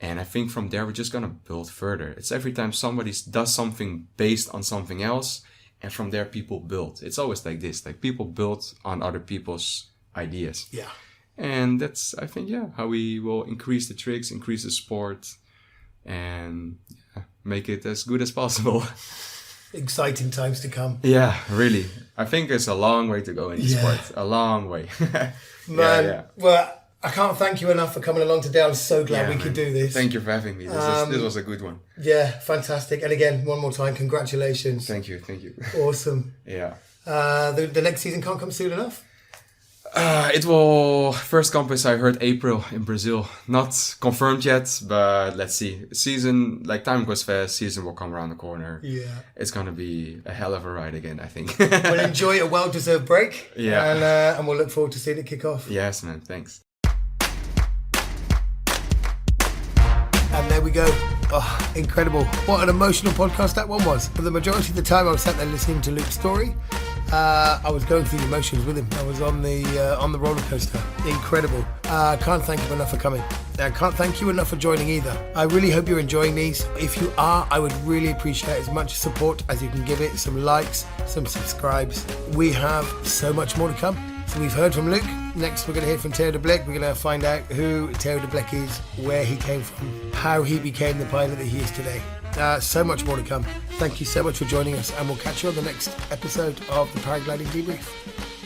And I think from there, we're just going to build further. It's every time somebody does something based on something else, and from there people build. It's always like this, like people build on other people's ideas. Yeah. And that's, I think, how we will increase the tricks, increase the sport, and make it as good as possible. Exciting times to come. Yeah, really. I think it's a long way to go in this sport. A long way. Man, well, I can't thank you enough for coming along today. I'm so glad we could do this. Thank you for having me. This was a good one. Yeah, fantastic. And again, one more time, congratulations. Thank you. Awesome. Yeah. The next season can't come soon enough? It will, first campus I heard April in Brazil. Not confirmed yet, but let's see. Season, like time goes fast, season will come around the corner. Yeah. It's going to be a hell of a ride again, I think. We'll enjoy a well-deserved break. Yeah. And we'll look forward to seeing it kick off. Yes, man. Thanks. And there we go. Oh, incredible. What an emotional podcast that one was. For the majority of the time I was sat there listening to Luke's story. I was going through the emotions with him. I was on the roller coaster. Incredible. Can't thank him enough for coming. I can't thank you enough for joining either. I really hope you're enjoying these. If you are, I would really appreciate as much support as you can give it. Some likes, some subscribes. We have so much more to come. So we've heard from Luke. Next, we're going to hear from Theo de Blek. We're going to find out who Theo de Blek is, where he came from, how he became the pilot that he is today. So much more to come. Thank you so much for joining us, and we'll catch you on the next episode of the Paragliding Debrief.